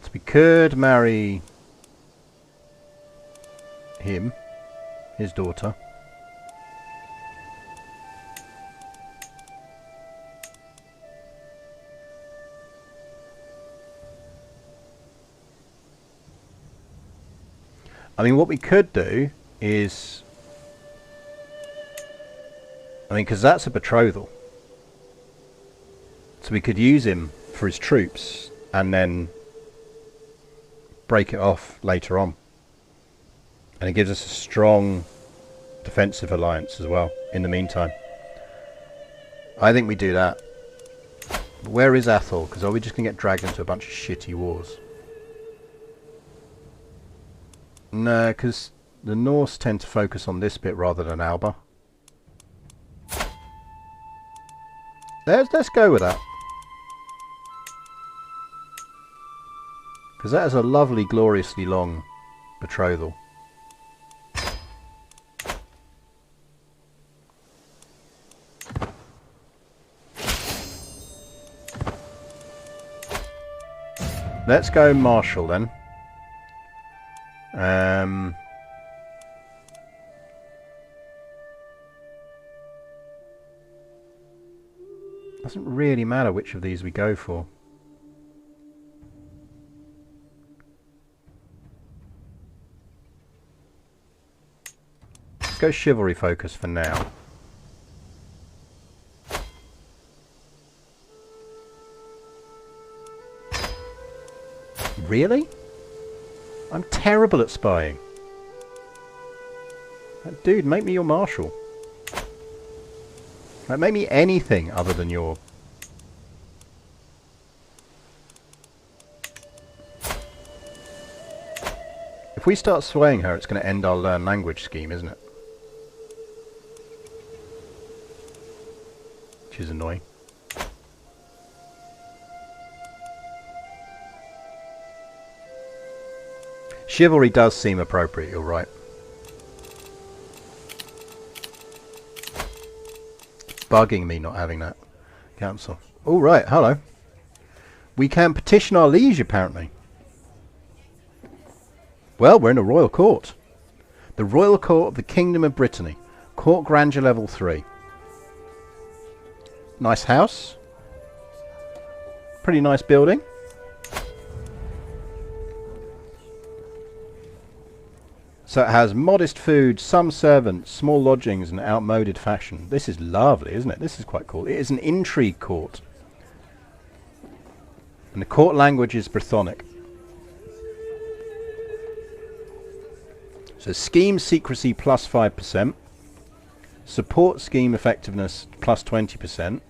So we could marry him, his daughter. I mean, what we could do is... I mean, because that's a betrothal. So we could use him for his troops and then break it off later on. And it gives us a strong defensive alliance as well in the meantime. I think we do that. But where is Athol? Because are we just going to get dragged into a bunch of shitty wars? No, because the Norse tend to focus on this bit rather than Alba. Let's go with that. Because that is a lovely, gloriously long betrothal. Let's go Marshall then. Doesn't really matter which of these we go for. Let's go chivalry focus for now. Really? I'm terrible at spying. Dude, make me your marshal. Like, make me anything other than your... If we start swaying her, it's going to end our learn language scheme, isn't it? Which is annoying. Chivalry does seem appropriate, you're right. It's bugging me not having that. Council. Oh, right, hello. We can petition our liege, apparently. Well, we're in a royal court. The Royal Court of the Kingdom of Brittany. Court Grandeur Level 3. Nice house. Pretty nice building. So it has modest food, some servants, small lodgings and outmoded fashion. This is lovely, isn't it? This is quite cool. It is an intrigue court. And the court language is Brythonic. So scheme secrecy plus 5%. Support scheme effectiveness plus 20%.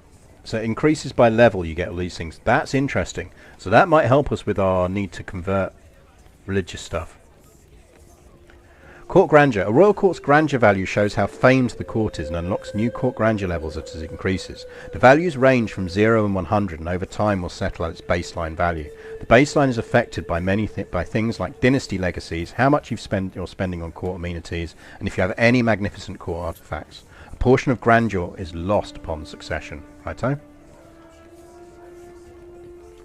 So it increases by level, you get all these things. That's interesting. So that might help us with our need to convert religious stuff. Court Grandeur. A royal court's grandeur value shows how famed the court is and unlocks new court grandeur levels as it increases. The values range from 0 and 100 and over time will settle at its baseline value. The baseline is affected by many by things like dynasty legacies, how much you're spending on court amenities, and if you have any magnificent court artifacts. A portion of grandeur is lost upon succession. Righto?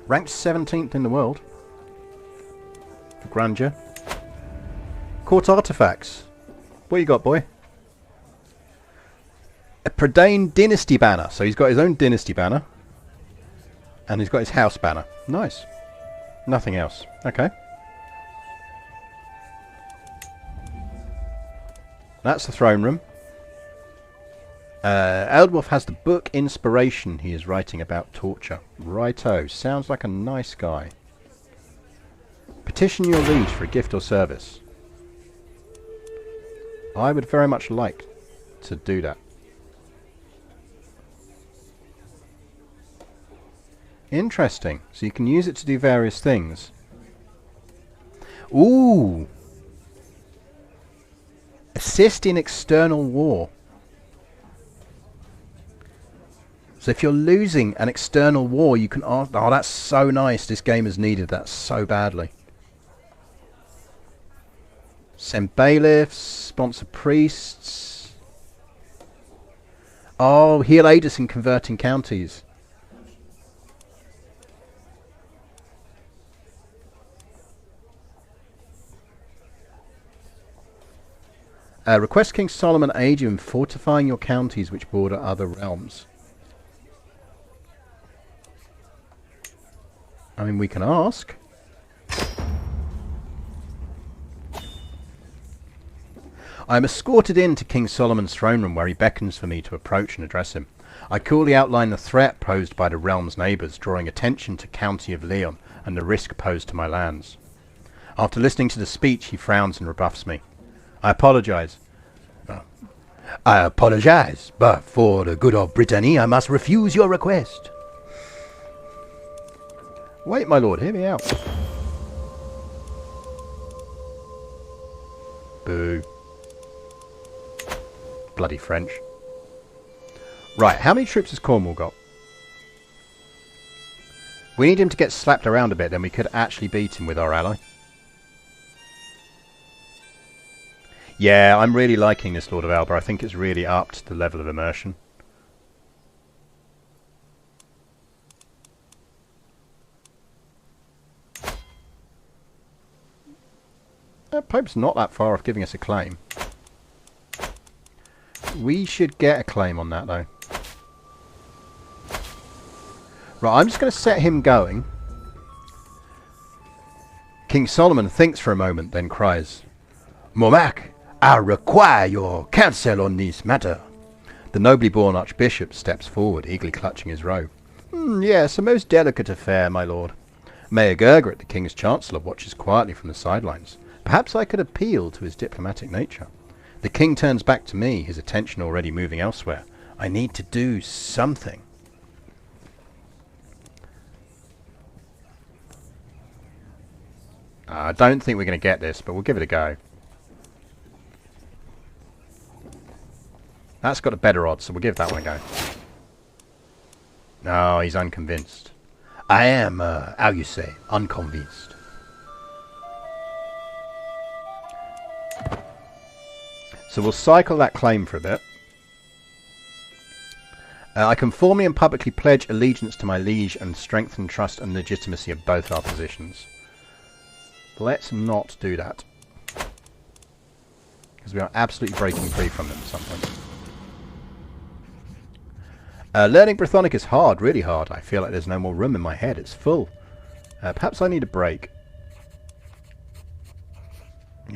Ranked 17th in the world for grandeur. Court artifacts. What you got, boy? A Prydain dynasty banner. So he's got his own dynasty banner. And he's got his house banner. Nice. Nothing else. Okay. That's the throne room. Eldwulf has the book Inspiration he is writing about torture. Righto. Sounds like a nice guy. Petition your liege for a gift or service. I would very much like to do that. Interesting. So you can use it to do various things. Ooh! Assist in external war. So if you're losing an external war, you can ask... Oh, that's so nice. This game has needed that so badly. Send bailiffs. Sponsor priests. Oh, heal aid us in converting counties. Request King Solomon aid you in fortifying your counties which border other realms. I mean, we can ask. I am escorted in to King Solomon's throne room where he beckons for me to approach and address him. I coolly outline the threat posed by the realm's neighbours, drawing attention to County of Leon and the risk posed to my lands. After listening to the speech, he frowns and rebuffs me. I apologise. I apologise, but for the good of Brittany, I must refuse your request. Wait, my lord, hear me out. Boo. Bloody French. Right, how many troops has Cornwall got? We need him to get slapped around a bit, then we could actually beat him with our ally. Yeah, I'm really liking this Lord of Alba. I think it's really upped the level of immersion. Pope's not that far off giving us a claim. We should get a claim on that, though. Right, I'm just going to set him going. King Solomon thinks for a moment, then cries, Momac, I require your counsel on this matter. The nobly born archbishop steps forward, eagerly clutching his robe. Yes, a most delicate affair, my lord. Mayor Gergert, the king's chancellor, watches quietly from the sidelines. Perhaps I could appeal to his diplomatic nature. The king turns back to me, his attention already moving elsewhere. I need to do something. I don't think we're going to get this, but we'll give it a go. That's got a better odds, so we'll give that one a go. No, he's unconvinced. I am, how you say, unconvinced. So we'll cycle that claim for a bit. I can formally and publicly pledge allegiance to my liege and strengthen trust and legitimacy of both our positions. Let's not do that. Because we are absolutely breaking free from them at some point. Learning Brythonic is hard, really hard. I feel like there's no more room in my head. It's full. Perhaps I need a break.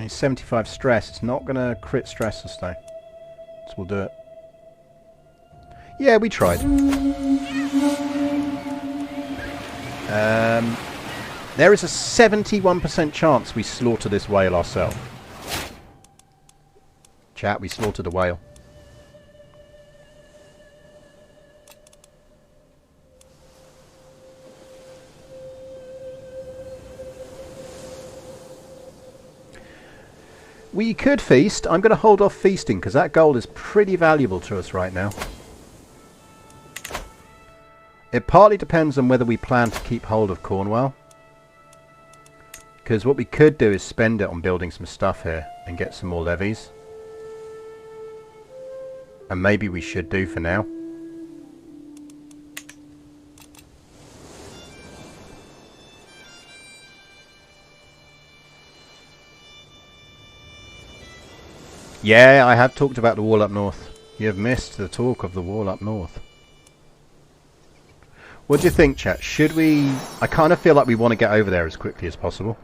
75 stress. It's not going to crit stress us though. So we'll do it. Yeah, we tried. There is a 71% chance we slaughter this whale ourselves. Chat, we slaughtered a whale. We could feast. I'm going to hold off feasting because that gold is pretty valuable to us right now. It partly depends on whether we plan to keep hold of Cornwall. Because what we could do is spend it on building some stuff here and get some more levies. And maybe we should do for now. Yeah, I have talked about the wall up north. You have missed the talk of the wall up north. What do you think, chat? Should we... I kind of feel like we want to get over there as quickly as possible.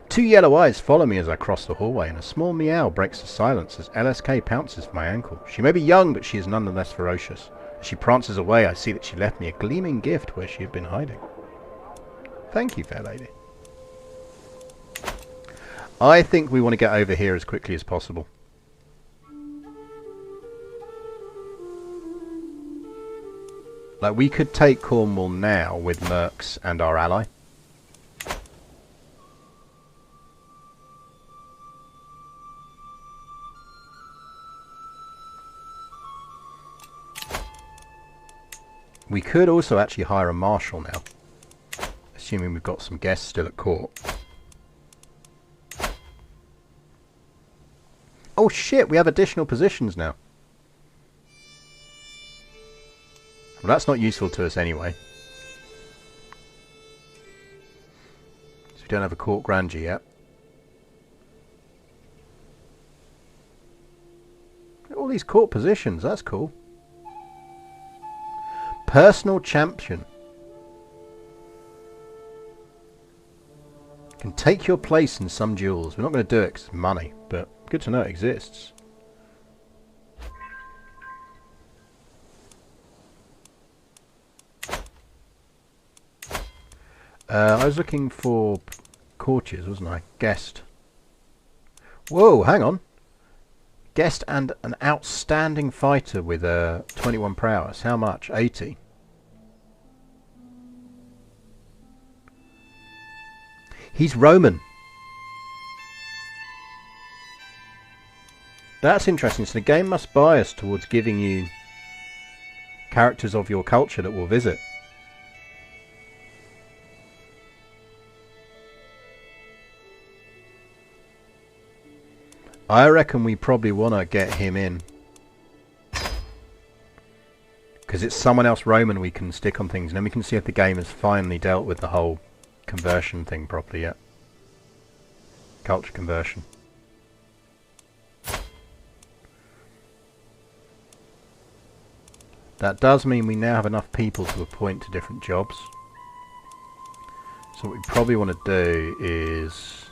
Two yellow eyes follow me as I cross the hallway, and a small meow breaks the silence as LSK pounces for my ankle. She may be young, but she is nonetheless ferocious. As she prances away, I see that she left me a gleaming gift where she had been hiding. Thank you, fair lady. I think we want to get over here as quickly as possible. Like, we could take Cornwall now with Mercs and our ally. We could also actually hire a marshal now, assuming we've got some guests still at court. Oh shit, we have additional positions now. Well, that's not useful to us anyway. So we don't have a court grandee yet. All these court positions, that's cool. Personal champion. Can take your place in some duels. We're not going to do it because it's money, but good to know it exists. I was looking for courtiers, wasn't I? Guest. Whoa, hang on. Guest and an outstanding fighter with 21 prowess. How much? 80. He's Roman. That's interesting. So the game must bias towards giving you characters of your culture that will visit. I reckon we probably want to get him in. Because it's someone else Roman we can stick on things. And then we can see if the game has finally dealt with the whole conversion thing properly yet. Culture conversion. That does mean we now have enough people to appoint to different jobs. So what we probably want to do is...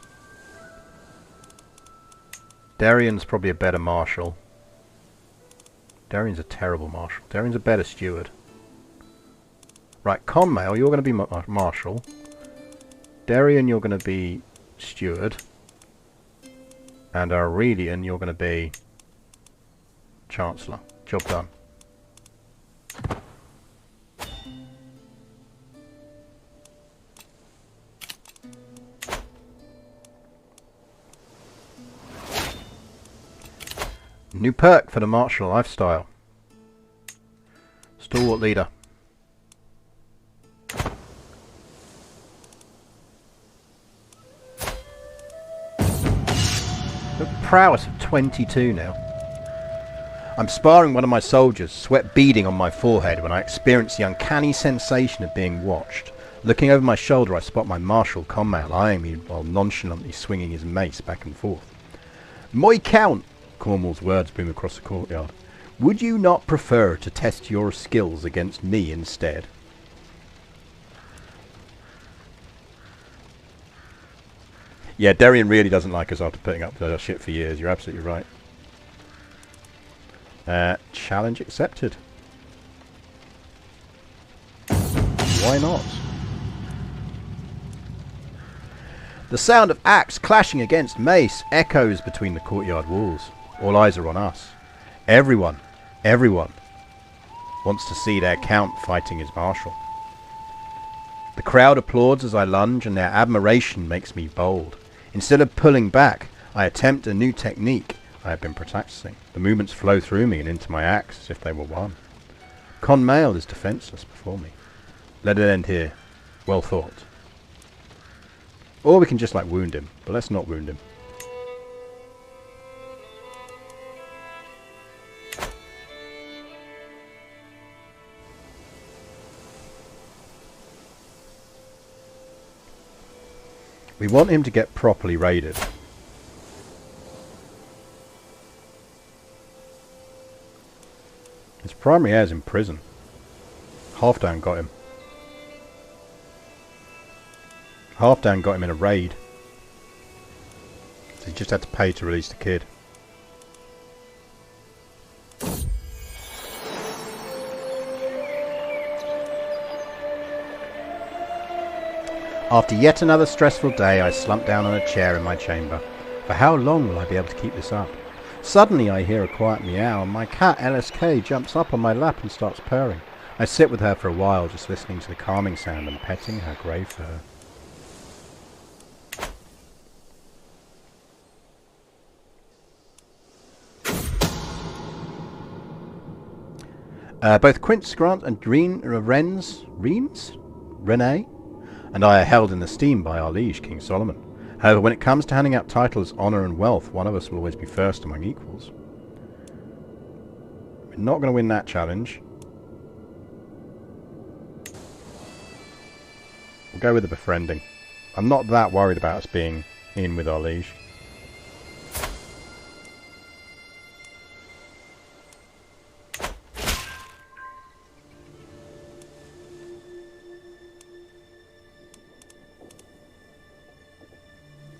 Darian's probably a better marshal. Darian's a terrible marshal. Darian's a better steward. Right, Conmail, you're going to be marshal. Darian, you're going to be steward. And Aurelian, you're going to be chancellor. Job done. New perk for the martial lifestyle. Stalwart leader. Look, prowess of 22 now. I'm sparring one of my soldiers, sweat beading on my forehead when I experience the uncanny sensation of being watched. Looking over my shoulder, I spot my marshal Conmail eyeing me while nonchalantly swinging his mace back and forth. "My count!" Cornwall's words boom across the courtyard. "Would you not prefer to test your skills against me instead?" Yeah, Darian really doesn't like us after putting up with our shit for years. You're absolutely right. Challenge accepted. Why not? The sound of axe clashing against mace echoes between the courtyard walls. All eyes are on us. Everyone wants to see their count fighting his marshal. The crowd applauds as I lunge, and their admiration makes me bold. Instead of pulling back, I attempt a new technique I have been practicing. The movements flow through me and into my axe as if they were one. Conmail is defenseless before me. Let it end here. Well thought. Or we can just like wound him, but let's not wound him. We want him to get properly raided. His primary heir's in prison. Halfdan got him. Halfdan got him in a raid. So he just had to pay to release the kid. After yet another stressful day, I slump down on a chair in my chamber. For how long will I be able to keep this up? Suddenly I hear a quiet meow, and my cat LSK jumps up on my lap and starts purring. I sit with her for a while, just listening to the calming sound and petting her grey fur. Both Quince Grant and Renee and I are held in esteem by our liege, King Solomon. However, when it comes to handing out titles, honour and wealth, one of us will always be first among equals. We're not going to win that challenge. We'll go with the befriending. I'm not that worried about us being in with our liege.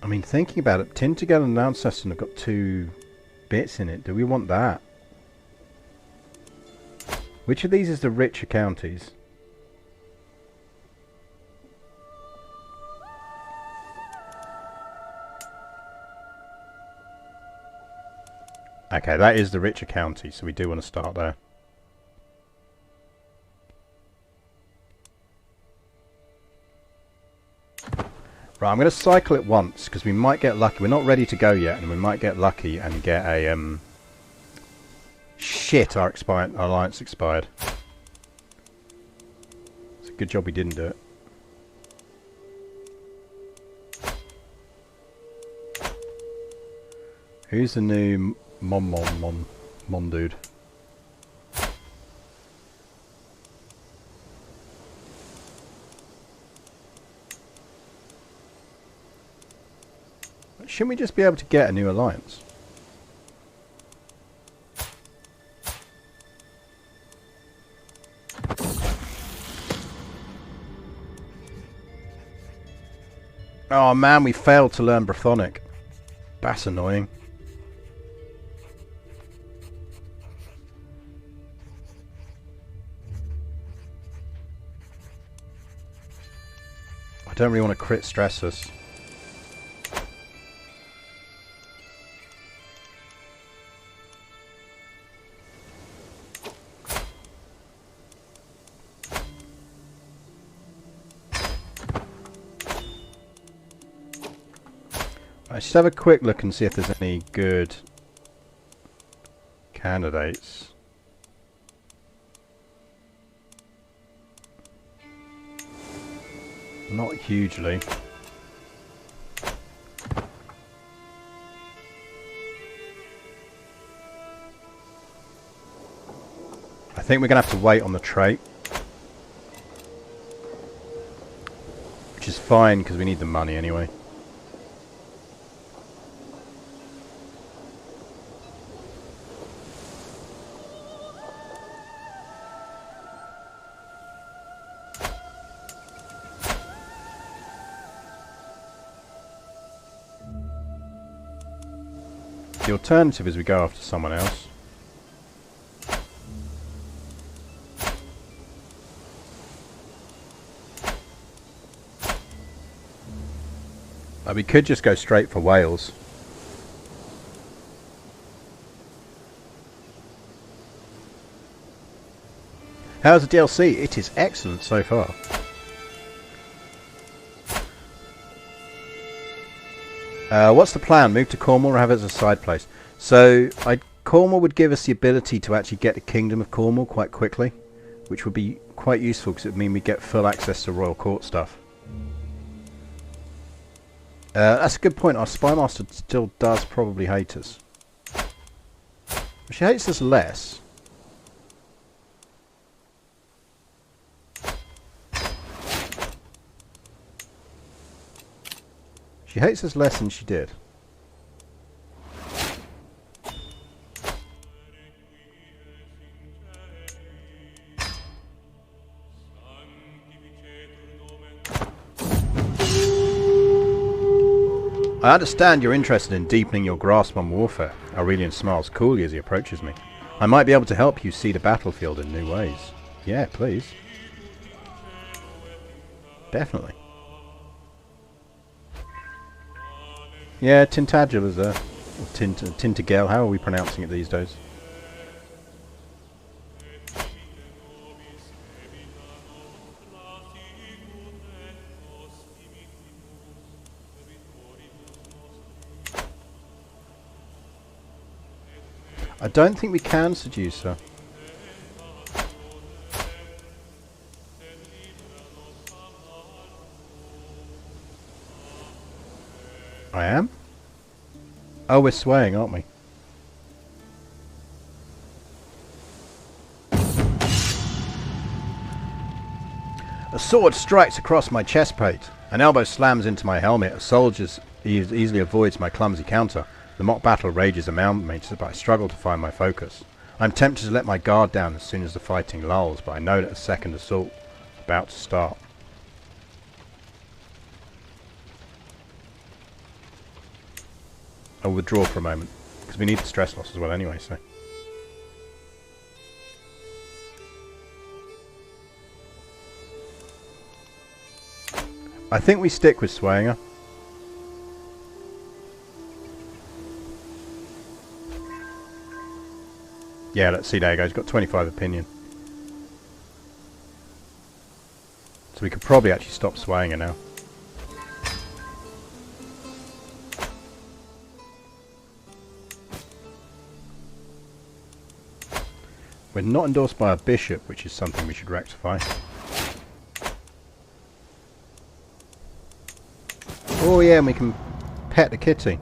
I mean, thinking about it, Tintagel and Alceston have got 2 bits in it. Do we want that? Which of these is the richer counties? Okay, that is the richer county, so we do want to start there. Right, I'm going to cycle it once, because we might get lucky. We're not ready to go yet, and we might get lucky and get a, Shit, our alliance expired. It's a good job we didn't do it. Who's the new Mon dude? Shouldn't we just be able to get a new alliance? Oh man, we failed to learn Brythonic. That's annoying. I don't really want to crit stress us. Let's just have a quick look and see if there's any good candidates. Not hugely. I think we're going to have to wait on the trait. Which is fine because we need the money anyway. The alternative is we go after someone else. We could just go straight for Wales. How's the DLC? It is excellent so far. What's the plan? Move to Cornwall or have it as a side place? So, Cornwall would give us the ability to actually get the Kingdom of Cornwall quite quickly, which would be quite useful because it would mean we get full access to Royal Court stuff. That's a good point. Our Spymaster still does probably hate us. She hates us less. She hates us less than she did. I understand you're interested in deepening your grasp on warfare. Aurelian smiles coolly as he approaches me. I might be able to help you see the battlefield in new ways. Yeah, please. Definitely. Yeah, Tintagel is there. Or Tintagel, how are we pronouncing it these days? I don't think we can seduce her. I am? Oh, we're swaying, aren't we? A sword strikes across my chest plate. An elbow slams into my helmet. A soldier easily avoids my clumsy counter. The mock battle rages around me, but I struggle to find my focus. I'm tempted to let my guard down as soon as the fighting lulls, but I know that a second assault is about to start. I'll withdraw for a moment, because we need the stress loss as well anyway, so... I think we stick with swaying her. Yeah, let's see, there he goes, got 25 opinion. So we could probably actually stop swaying her now. We're not endorsed by a bishop, which is something we should rectify. Oh yeah, and we can pet the kitty.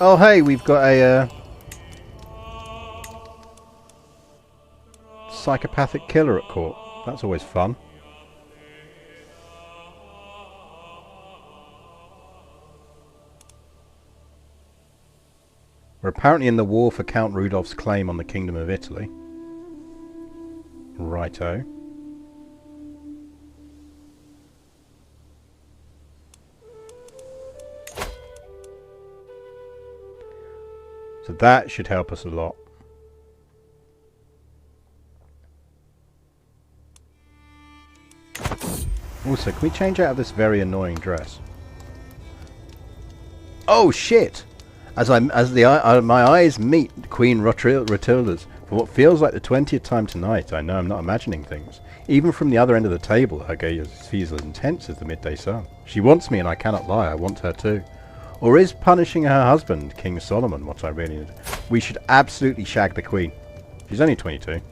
Oh hey, we've got a psychopathic killer at court. That's always fun. We're apparently in the war for Count Rudolph's claim on the Kingdom of Italy. Righto. So that should help us a lot. Also, can we change out of this very annoying dress? Oh shit! As my eyes meet Queen Rotilda's for what feels like the 20th time tonight, I know I'm not imagining things. Even from the other end of the table, her gaze feels as intense as the midday sun. She wants me, and I cannot lie. I want her too. Or is punishing her husband, King Solomon, what I really need? We should absolutely shag the Queen. She's only 22.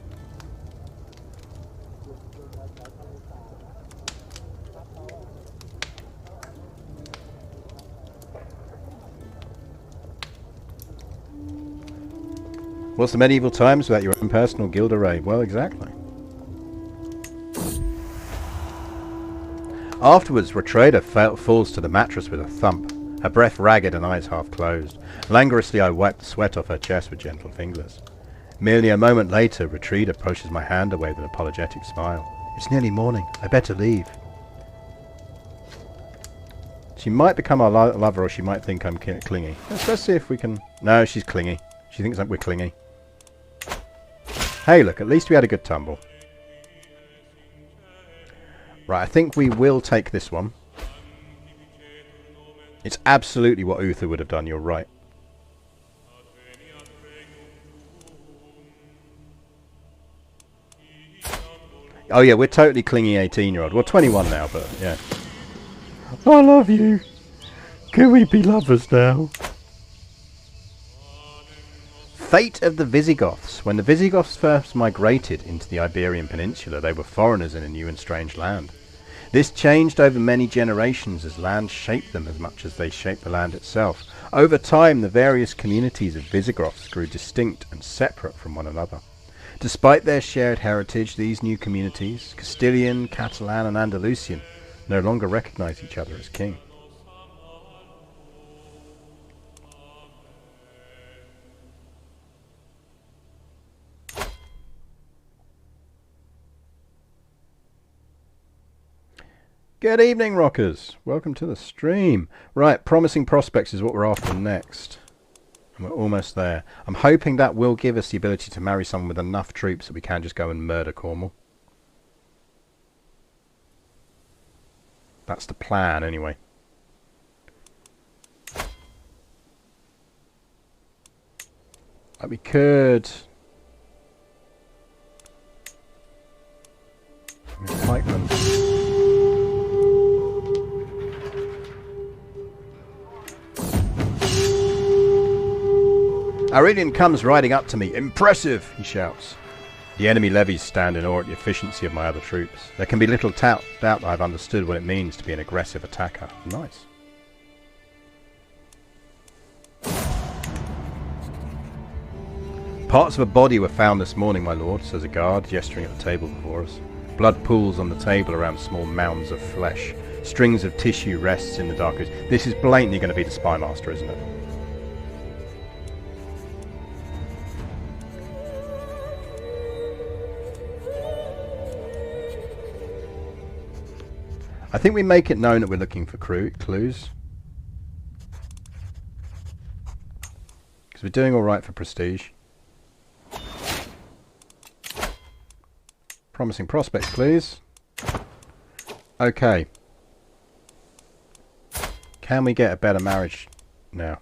What's the medieval times without your own personal guild array? Well, exactly. Afterwards, Retrader falls to the mattress with a thump, her breath ragged and eyes half closed. Languorously, I wipe the sweat off her chest with gentle fingers. Merely a moment later, Retrader pushes my hand away with an apologetic smile. It's nearly morning. I better leave. She might become our lover, or she might think I'm clingy. Let's see if we can... No, she's clingy. She thinks that we're clingy. Hey, look, at least we had a good tumble. Right, I think we will take this one. It's absolutely what Uther would have done, you're right. Oh yeah, we're totally clingy 18-year-old. Well, 21 now, but yeah. I love you. Can we be lovers now? Fate of the Visigoths. When the Visigoths first migrated into the Iberian Peninsula, they were foreigners in a new and strange land. This changed over many generations as land shaped them as much as they shaped the land itself. Over time, the various communities of Visigoths grew distinct and separate from one another. Despite their shared heritage, these new communities, Castilian, Catalan and Andalusian, no longer recognize each other as king. Good evening, rockers. Welcome to the stream. Right, promising prospects is what we're after next. And we're almost there. I'm hoping that will give us the ability to marry someone with enough troops that we can just go and murder Cornwall. That's the plan, anyway. Like we could... fight them. Aurelian comes riding up to me. Impressive, he shouts. The enemy levies stand in awe at the efficiency of my other troops. There can be little doubt that I've understood what it means to be an aggressive attacker. Nice. Parts of a body were found this morning, my lord, says a guard, gesturing at the table before us. Blood pools on the table around small mounds of flesh. Strings of tissue rests in the darkness. This is blatantly going to be the spy master, isn't it? I think we make it known that we're looking for clues. Because we're doing alright for prestige. Promising prospects, please. Okay. Can we get a better marriage now?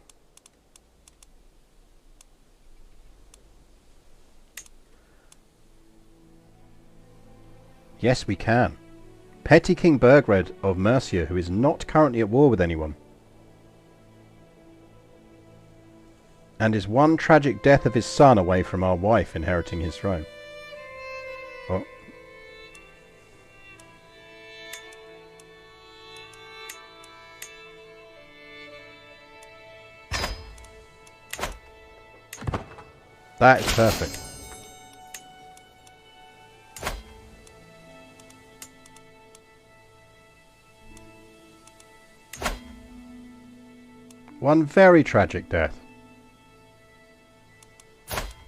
Yes, we can. Petty King Burgred of Mercia, who is not currently at war with anyone. And is one tragic death of his son away from our wife inheriting his throne. Oh. That is perfect. One very tragic death.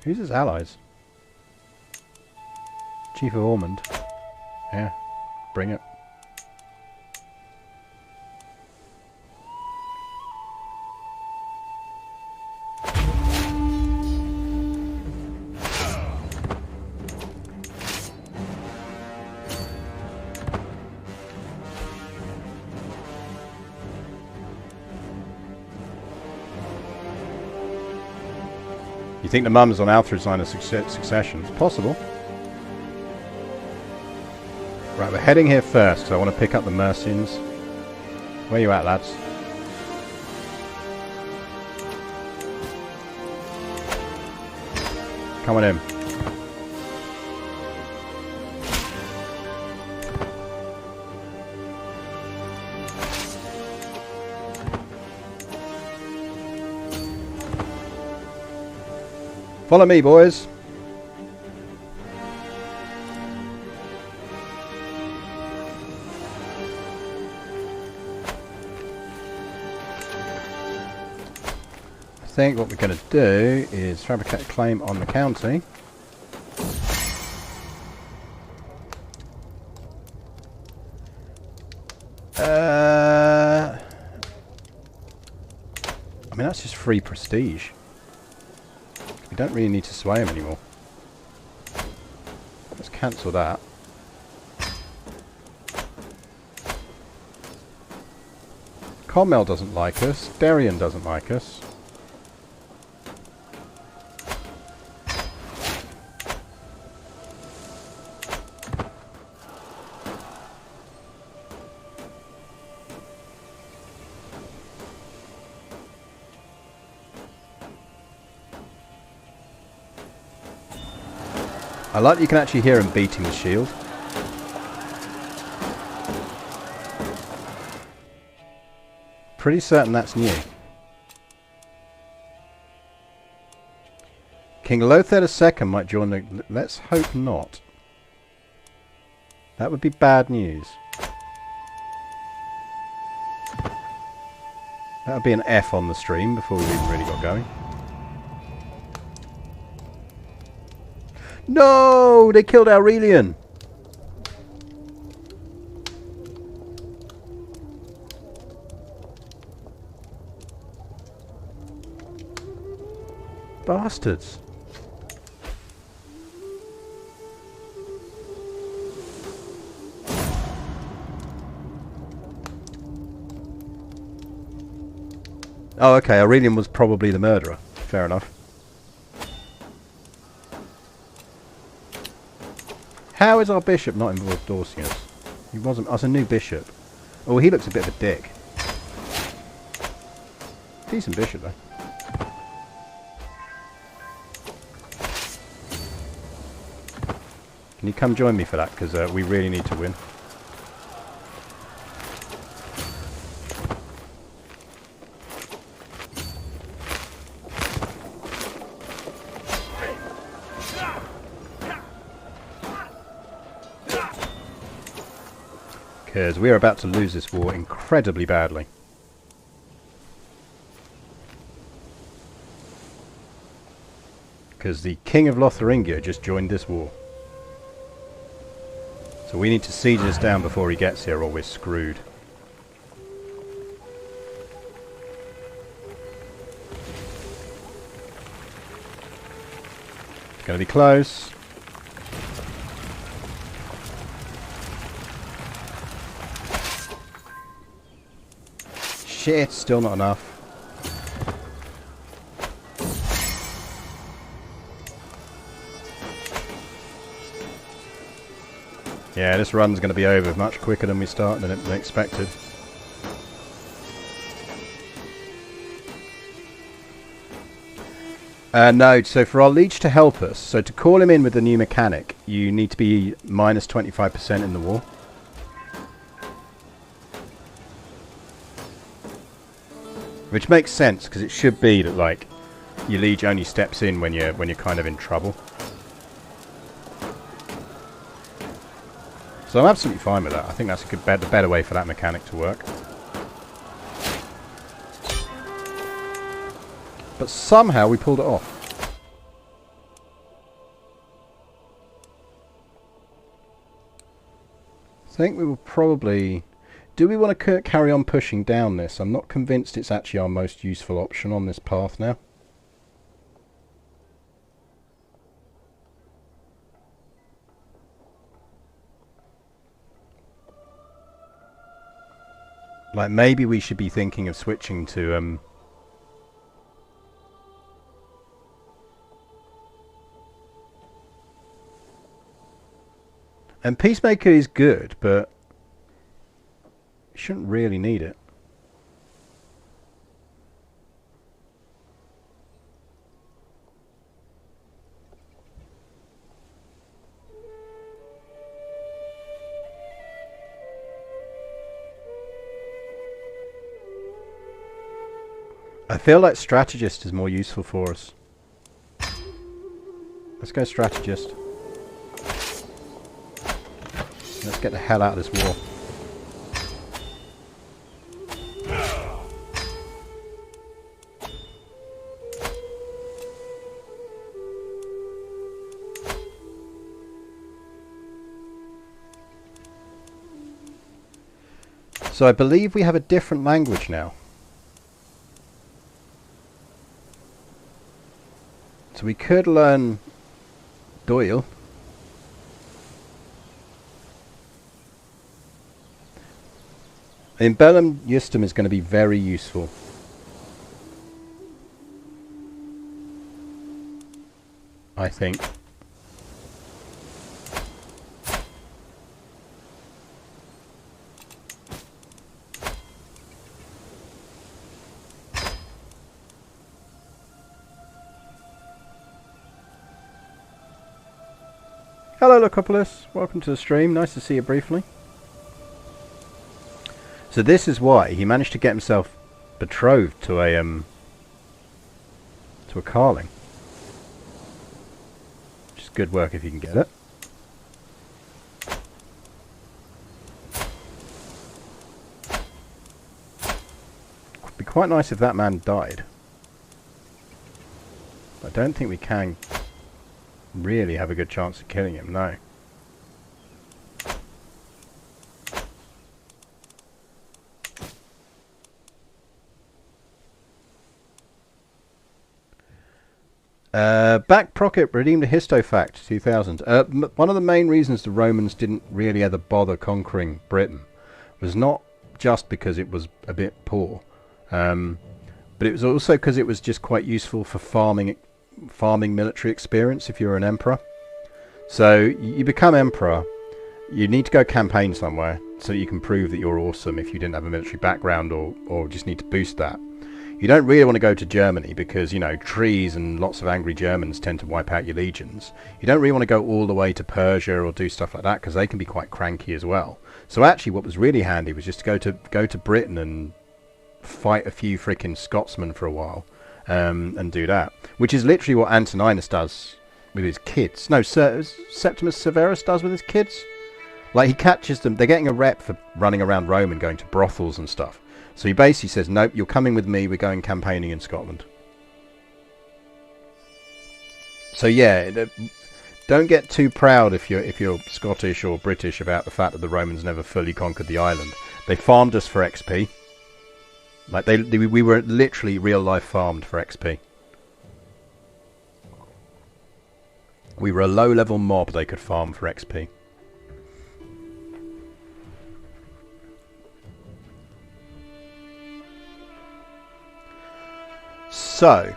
Who's his allies? Chief of Ormond. Yeah, bring it. You think the mum's on Alfred's line of succession? It's possible. Right, we're heading here first, so I want to pick up the Mercians. Where you at, lads? Come on in. Follow me, boys. I think what we're going to do is fabricate a claim on the county. I mean, that's just free prestige. We don't really need to sway him anymore. Let's cancel that. Conmel doesn't like us. Darien doesn't like us. I like that you can actually hear him beating the shield. Pretty certain that's new. King Lothar II might join the... Let's hope not. That would be bad news. That would be an F on the stream before we even really got going. No! They killed Aurelian! Bastards. Oh, okay, Aurelian was probably the murderer. Fair enough. How is our bishop not involved Dorsius? He wasn't. As a new bishop. Oh, he looks a bit of a dick. Decent bishop, though. Can you come join me for that? Because we really need to win. Because we are about to lose this war incredibly badly. Because the King of Lotharingia just joined this war. So we need to siege this down before he gets here or we're screwed. It's going to be close. Shit, still not enough. Yeah, this run's going to be over much quicker than we started than expected. No, so for our leech to help us, so to call him in with the new mechanic, you need to be minus 25% in the war. Which makes sense, because it should be that, like, your liege only steps in when you're kind of in trouble. So I'm absolutely fine with that. I think that's a better way for that mechanic to work. But somehow we pulled it off. I think we will probably... Do we want to carry on pushing down this? I'm not convinced it's actually our most useful option on this path now. Like, maybe we should be thinking of switching to, And Peacemaker is good, but... you shouldn't really need it. I feel like Strategist is more useful for us. Let's go Strategist. Let's get the hell out of this war. So I believe we have a different language now. So we could learn Doyle. In Bellum Justum is going to be very useful. I think. Hello Locopolis, welcome to the stream, nice to see you briefly. So this is why he managed to get himself betrothed to a Carling. Which is good work if you can get it. Would be quite nice if that man died. I don't think we can really have a good chance of killing him, no. Back Procket redeemed a histofact 2000. One of the main reasons the Romans didn't really ever bother conquering Britain was not just because it was a bit poor, but it was also because it was just quite useful for farming military experience if you're an emperor. So you become emperor, you need to go campaign somewhere so that you can prove that you're awesome if you didn't have a military background or just need to boost that. You don't really want to go to Germany because, you know, trees and lots of angry Germans tend to wipe out your legions. You don't really want to go all the way to Persia or do stuff like that because they can be quite cranky as well. So actually what was really handy was just to go to Britain and fight a few freaking Scotsmen for a while and do that. Which is literally what Antoninus does with his kids. No, Septimus Severus does with his kids. Like, he catches them. They're getting a rep for running around Rome and going to brothels and stuff. So he basically says, nope, you're coming with me, we're going campaigning in Scotland. So yeah, don't get too proud if you're Scottish or British about the fact that the Romans never fully conquered the island. They farmed us for XP. Like, we were literally real life farmed for XP. We were a low level mob they could farm for XP. So,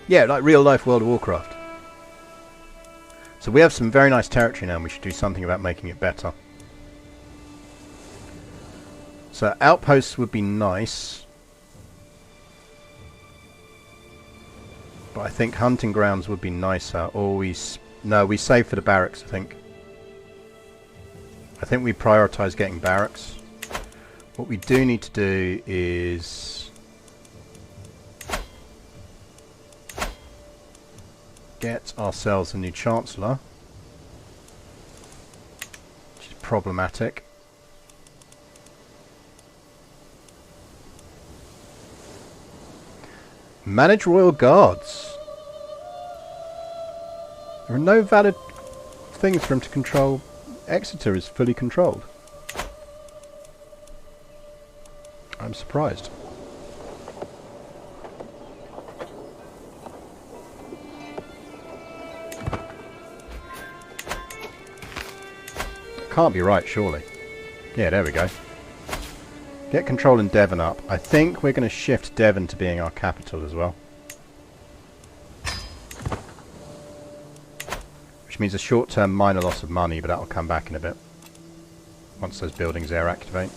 yeah, like real life World of Warcraft. So we have some very nice territory now and we should do something about making it better. So outposts would be nice. But I think hunting grounds would be nicer. Or no, we save for the barracks, I think. I think we prioritise getting barracks. What we do need to do is get ourselves a new Chancellor, which is problematic. Manage Royal Guards. There are no valid things for him to control. Exeter is fully controlled. I'm surprised. Can't be right, surely. Yeah, there we go. Get control in Devon up. I think we're going to shift Devon to being our capital as well. Which means a short-term minor loss of money, but that'll come back in a bit. Once those buildings there activate.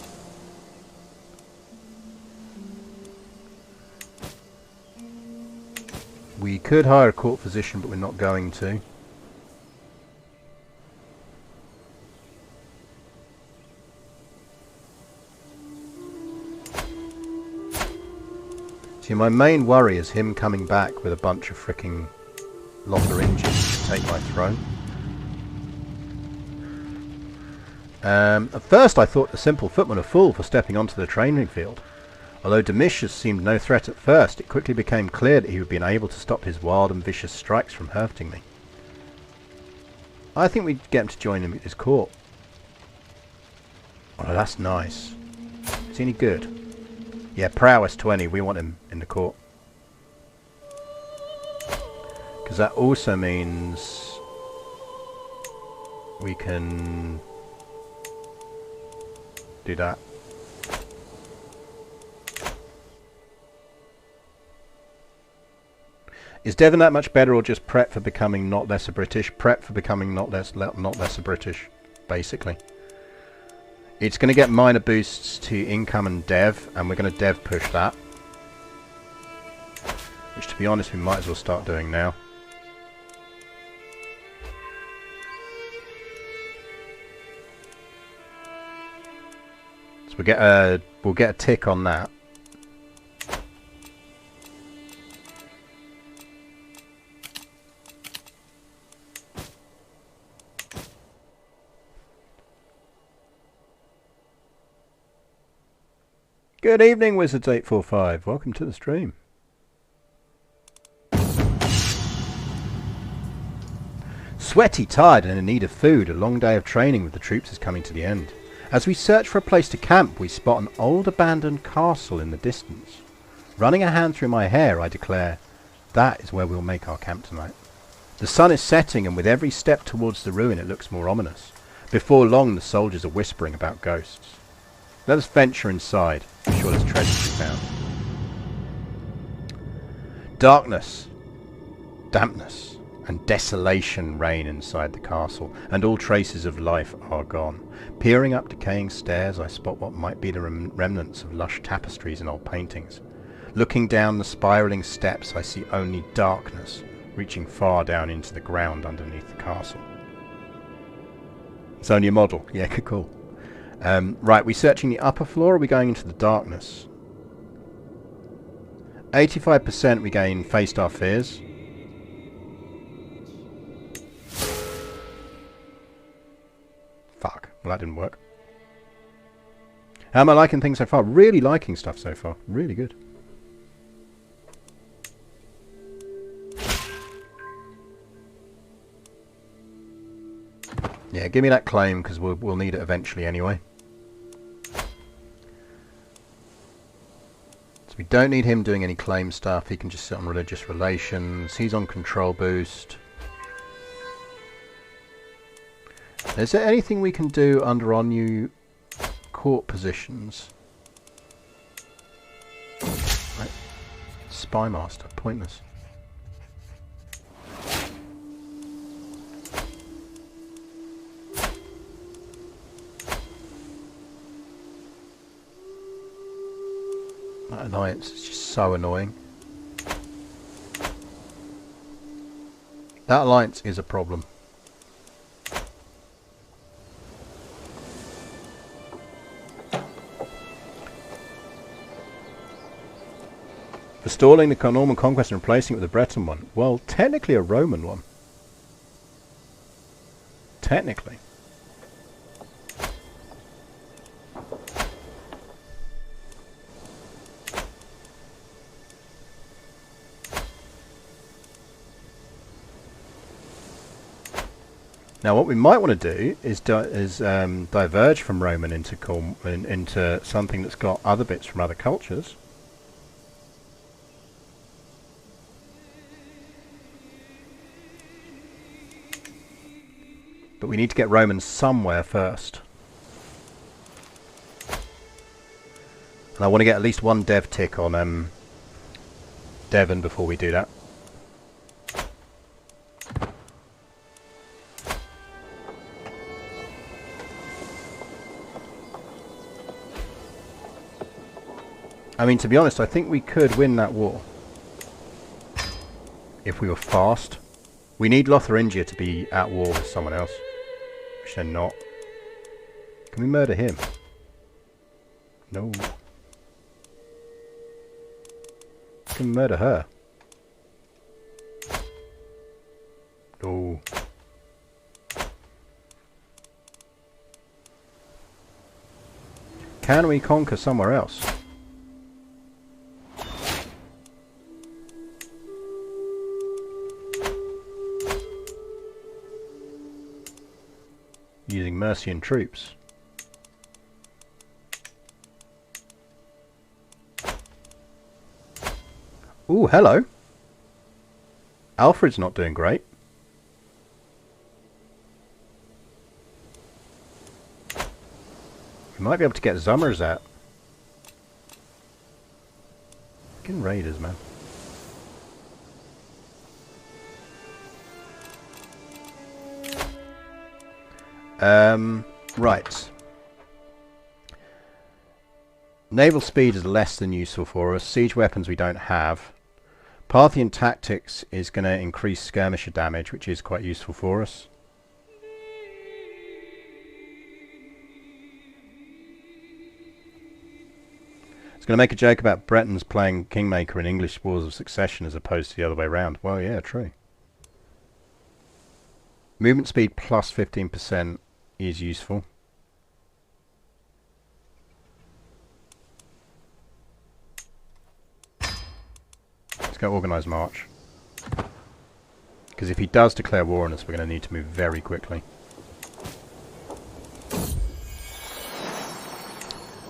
We could hire a court physician, but we're not going to. See, my main worry is him coming back with a bunch of fricking Lotharingians to take my throne. At first I thought the simple footmen a fool for stepping onto the training field. Although Domitius seemed no threat at first, it quickly became clear that he would be able to stop his wild and vicious strikes from hurting me. I think we'd get him to join him at his court. Oh, that's nice. Is he any good? Yeah, prowess 20, we want him in the court. Because that also means we can do that. Is Devon that much better, or just prep for becoming not lesser British? Prep for becoming not lesser British, basically. It's going to get minor boosts to income and dev, and we're going to dev push that. Which, to be honest, we might as well start doing now. So we'll get a tick on that. Good evening, Wizards845. Welcome to the stream. Sweaty, tired, and in need of food, a long day of training with the troops is coming to the end. As we search for a place to camp, we spot an old abandoned castle in the distance. Running a hand through my hair, I declare, that is where we'll make our camp tonight. The sun is setting, and with every step towards the ruin it looks more ominous. Before long the soldiers are whispering about ghosts. Let us venture inside. I'm sure there's treasure to be found. Darkness, dampness, and desolation reign inside the castle, and all traces of life are gone. Peering up decaying stairs, I spot what might be the remnants of lush tapestries and old paintings. Looking down the spiralling steps, I see only darkness, reaching far down into the ground underneath the castle. It's only a model. Yeah, cool. Right, we searching the upper floor, or are we going into the darkness? 85% we gain faced our fears. Fuck. Well, that didn't work. How am I liking things so far? Really liking stuff so far. Really good. Yeah, give me that claim, because we'll need it eventually anyway. So we don't need him doing any claim stuff. He can just sit on religious relations. He's on control boost. Is there anything we can do under our new court positions? Right. Spy master, pointless. That alliance is just so annoying. That alliance is a problem. Forestalling the Norman conquest and replacing it with a Breton one. Well, technically a Roman one. Technically. Now, what we might want to do is diverge from Roman into something that's got other bits from other cultures. But we need to get Roman somewhere first. And I want to get at least one dev tick on Devon before we do that. I mean, to be honest, I think we could win that war. If we were fast. We need Lotharingia to be at war with someone else. Which they're not. Can we murder him? No. Can we murder her? No. Can we conquer somewhere else? Using Mercian troops. Ooh, hello. Alfred's not doing great. We might be able to get Zummers out. Fucking raiders, man. Right. Naval speed is less than useful for us. Siege weapons we don't have. Parthian tactics is going to increase skirmisher damage, which is quite useful for us. I was going to make a joke about Bretons playing Kingmaker in English Wars of Succession as opposed to the other way around. Well, yeah, true. Movement speed plus 15% is useful. Let's go organised march. because if he does declare war on us, we're going to need to move very quickly.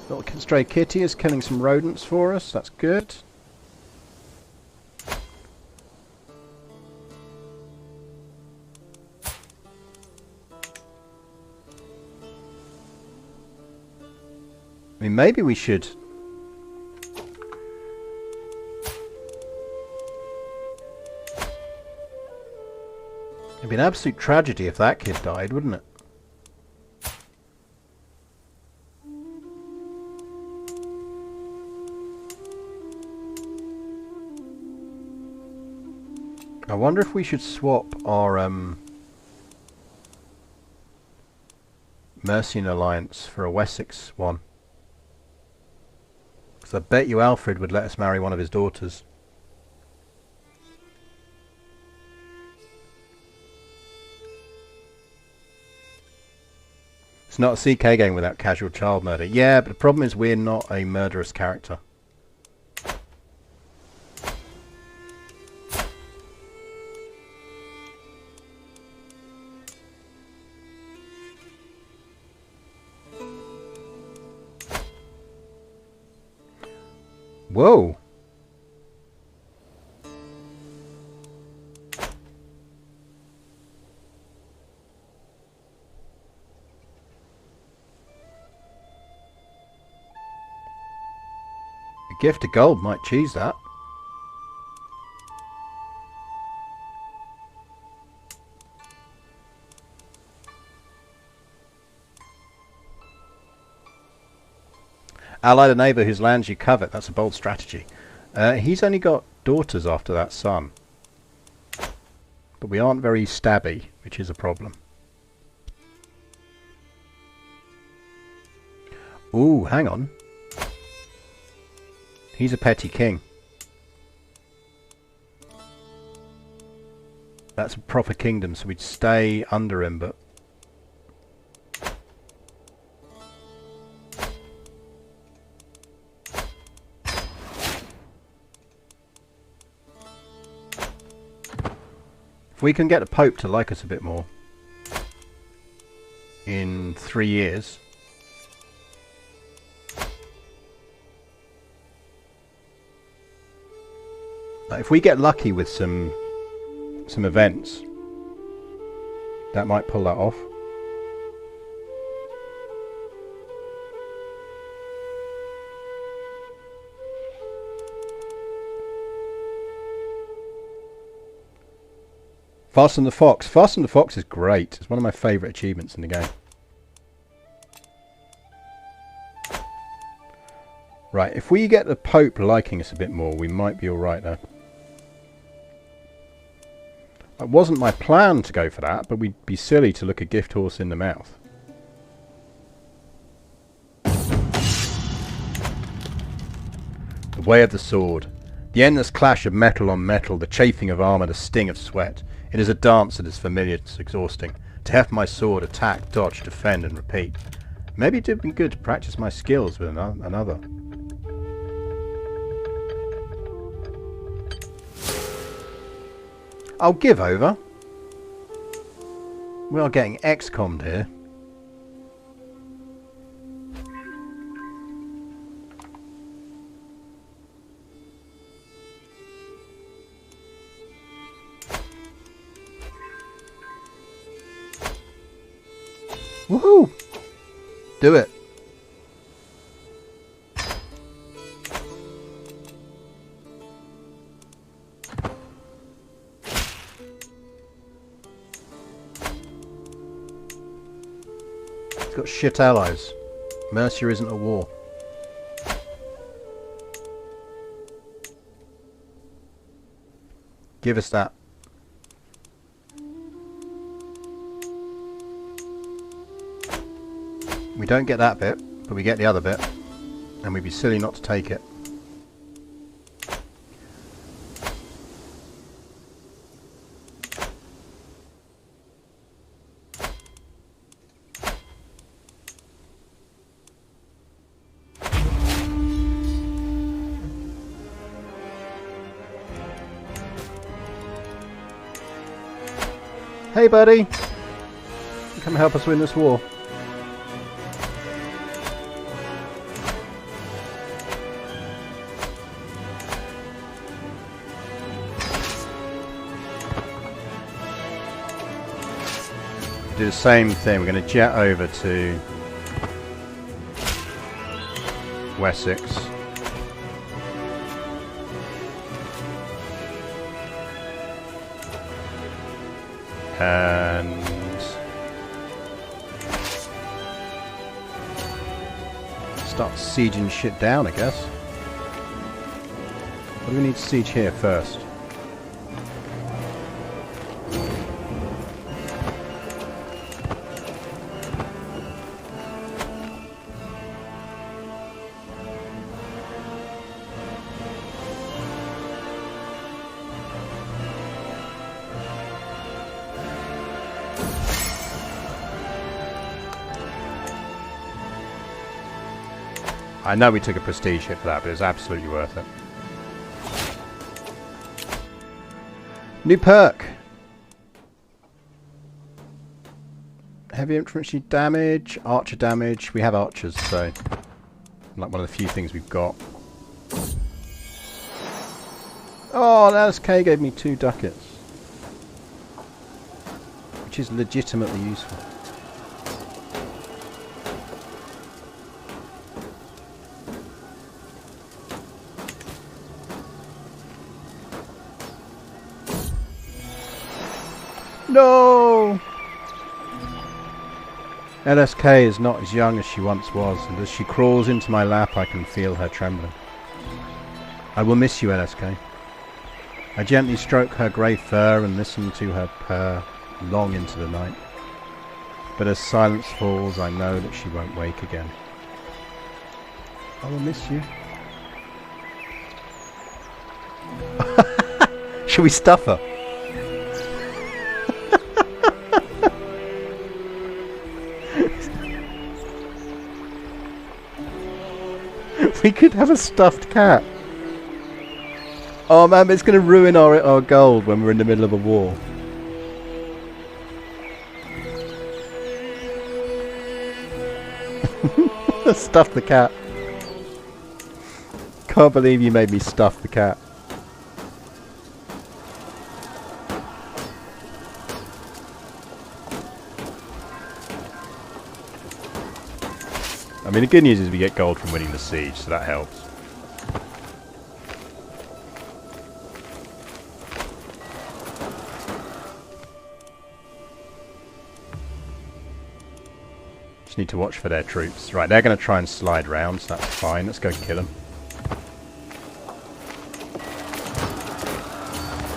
Little stray kitty is killing some rodents for us. That's good. I mean, maybe we should... It'd be an absolute tragedy if that kid died, wouldn't it? I wonder if we should swap our Mercian alliance for a Wessex one. Because I bet you Alfred would let us marry one of his daughters. It's not a CK game without casual child murder. Yeah, but the problem is we're not a murderous character. Whoa! A gift of gold might cheese that. Ally the neighbour whose lands you covet. That's a bold strategy. He's only got daughters after that son. But we aren't very stabby, which is a problem. Ooh, hang on. He's a petty king. That's a proper kingdom, so we'd stay under him, but... if we can get the Pope to like us a bit more in 3 years... if we get lucky with some events, that might pull that off. Fasten the Fox. Fasten the Fox is great. It's one of my favourite achievements in the game. Right, if we get the Pope liking us a bit more, we might be alright there. It wasn't my plan to go for that, but we'd be silly to look a gift horse in the mouth. The way of the sword. The endless clash of metal on metal, the chafing of armour, the sting of sweat. It is a dance that is familiar, it's exhausting. To heft my sword, attack, dodge, defend and repeat. Maybe it would be good to practice my skills with another. I'll give over. We are getting XCOM'd here. Woohoo! Do it. It's got shit allies. Mercia isn't at war. Give us that. We don't get that bit, but we get the other bit. And we'd be silly not to take it. Hey, buddy! Come help us win this war. Do the same thing. We're going to jet over to Wessex. And start sieging shit down, I guess. What do we need to siege here first? I know we took a prestige hit for that, but it was absolutely worth it. New perk. Heavy infantry damage, archer damage. We have archers, so like one of the few things we've got. Oh, the LSK gave me 2 ducats, which is legitimately useful. No! LSK is not as young as she once was, and as she crawls into my lap I can feel her trembling. I will miss you, LSK. I gently stroke her grey fur and listen to her purr long into the night. But as silence falls, I know that she won't wake again. I will miss you. Should we stuff her? We could have a stuffed cat. Oh man, it's going to ruin our gold when we're in the middle of a war. Stuff the cat. Can't believe you made me stuff the cat. I mean, the good news is we get gold from winning the siege, so that helps. Just need to watch for their troops. Right, they're going to try and slide round, so that's fine. Let's go kill them.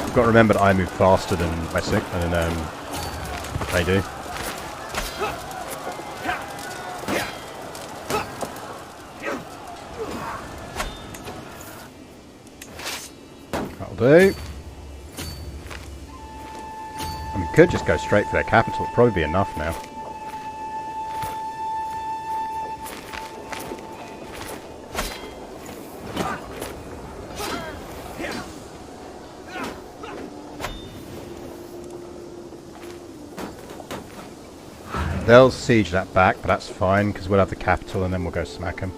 I've got to remember that I move faster than Wessex, and they do. Do. And we could just go straight for their capital. It'd probably be enough now. They'll siege that back, but that's fine because we'll have the capital and then we'll go smack them.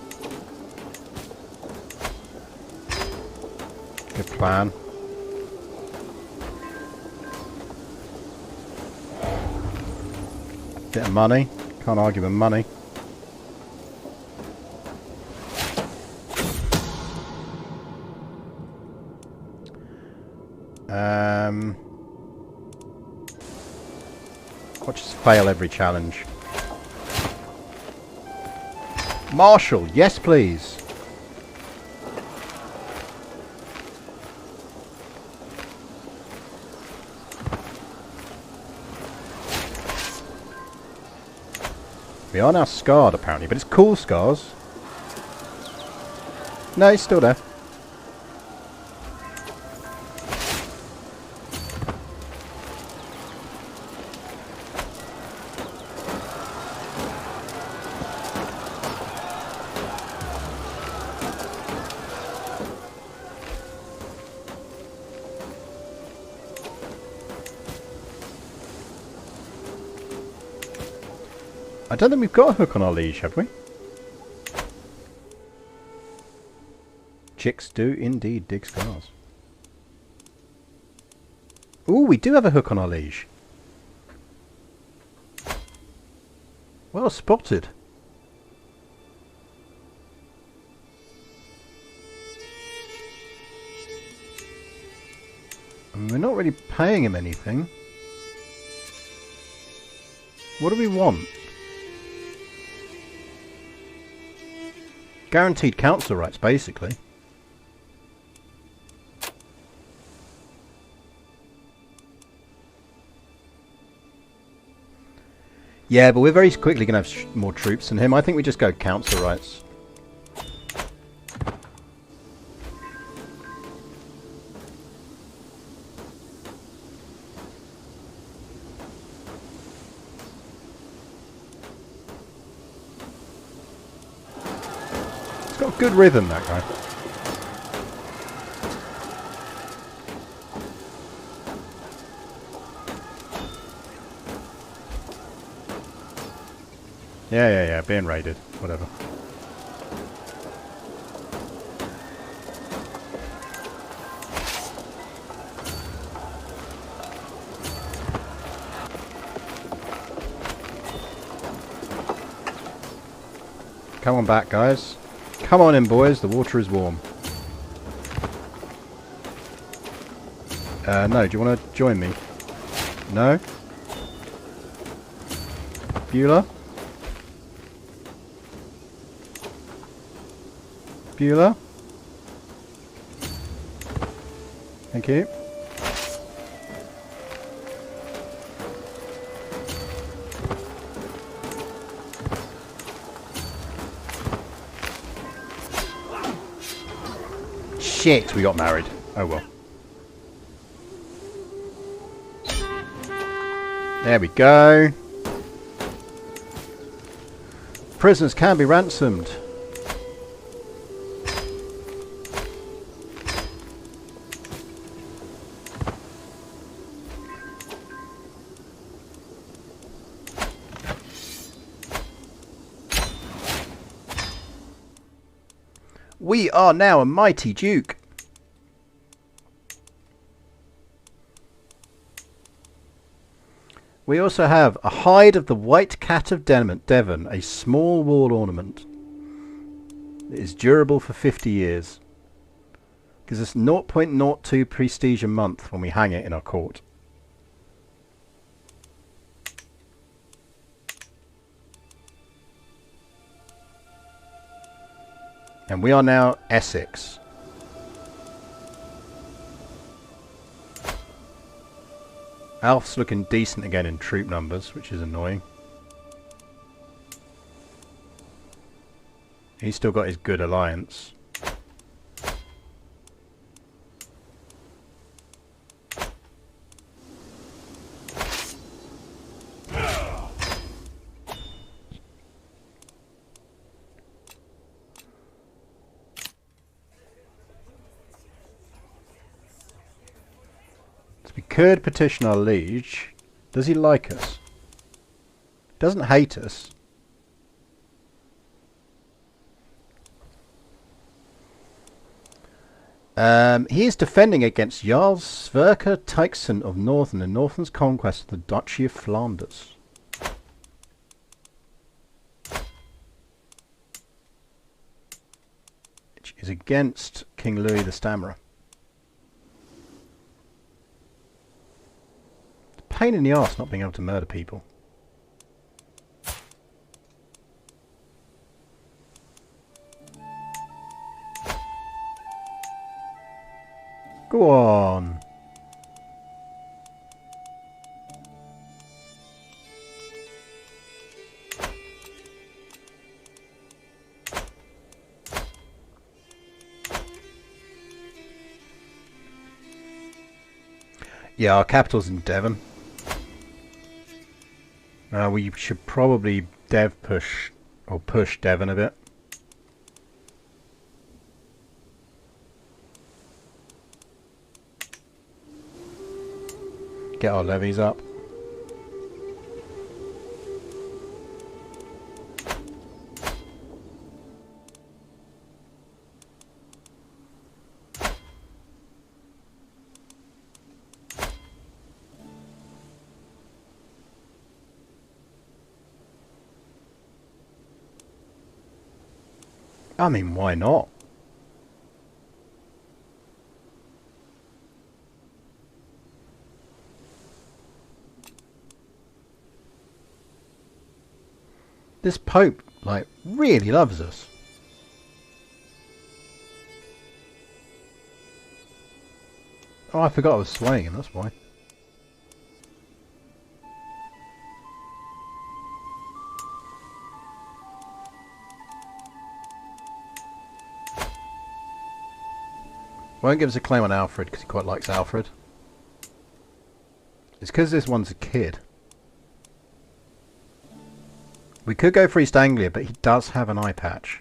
Good plan. Bit of money. Can't argue with money. Watch us fail every challenge. Marshal, yes please. We are now scarred apparently, but it's cool scars. No, he's still there. I don't think we've got a hook on our leash, have we? Chicks do indeed dig scars. Ooh, we do have a hook on our leash. Well spotted. And we're not really paying him anything. What do we want? Guaranteed council rights, basically. Yeah, but we're very quickly going to have more troops than him. I think we just go council rights. He's got good rhythm, that guy. Yeah, being raided. Whatever. Come on back, guys. Come on in, boys. The water is warm. No, do you want to join me? No? Beulah? Beulah? Thank you. Shit, we got married. Oh well. There we go. Prisoners can be ransomed. We are now a mighty duke. We also have a hide of the white cat of Devon, a small wall ornament. It is durable for 50 years. Gives us 0.02 prestige a month when we hang it in our court. And we are now Essex. Alf's looking decent again in troop numbers, which is annoying. He's still got his good alliance. We could petition our liege. Does he like us? Doesn't hate us. He is defending against Jarl Sverker Teixen of Northern and Northern's conquest of the Duchy of Flanders. Which is against King Louis the Stammerer. Pain in the arse not being able to murder people. Go on. Yeah, our capital's in Devon. We should probably push Devon a bit. Get our levies up. I mean, why not? This Pope, like, really loves us. Oh, I forgot I was swaying him, that's why. Won't give us a claim on Alfred because he quite likes Alfred. It's because this one's a kid. We could go for East Anglia, but he does have an eye patch.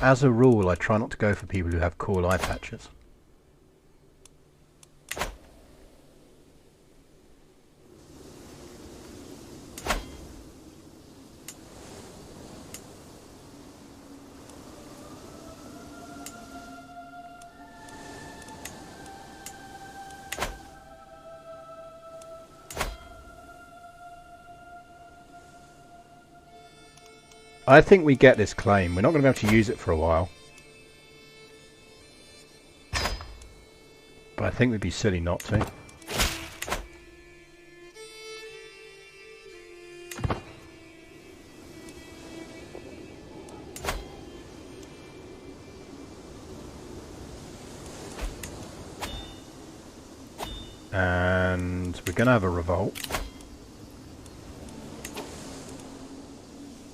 As a rule, I try not to go for people who have cool eye patches. I think we get this claim. We're not going to be able to use it for a while. But I think we'd be silly not to. And we're going to have a revolt.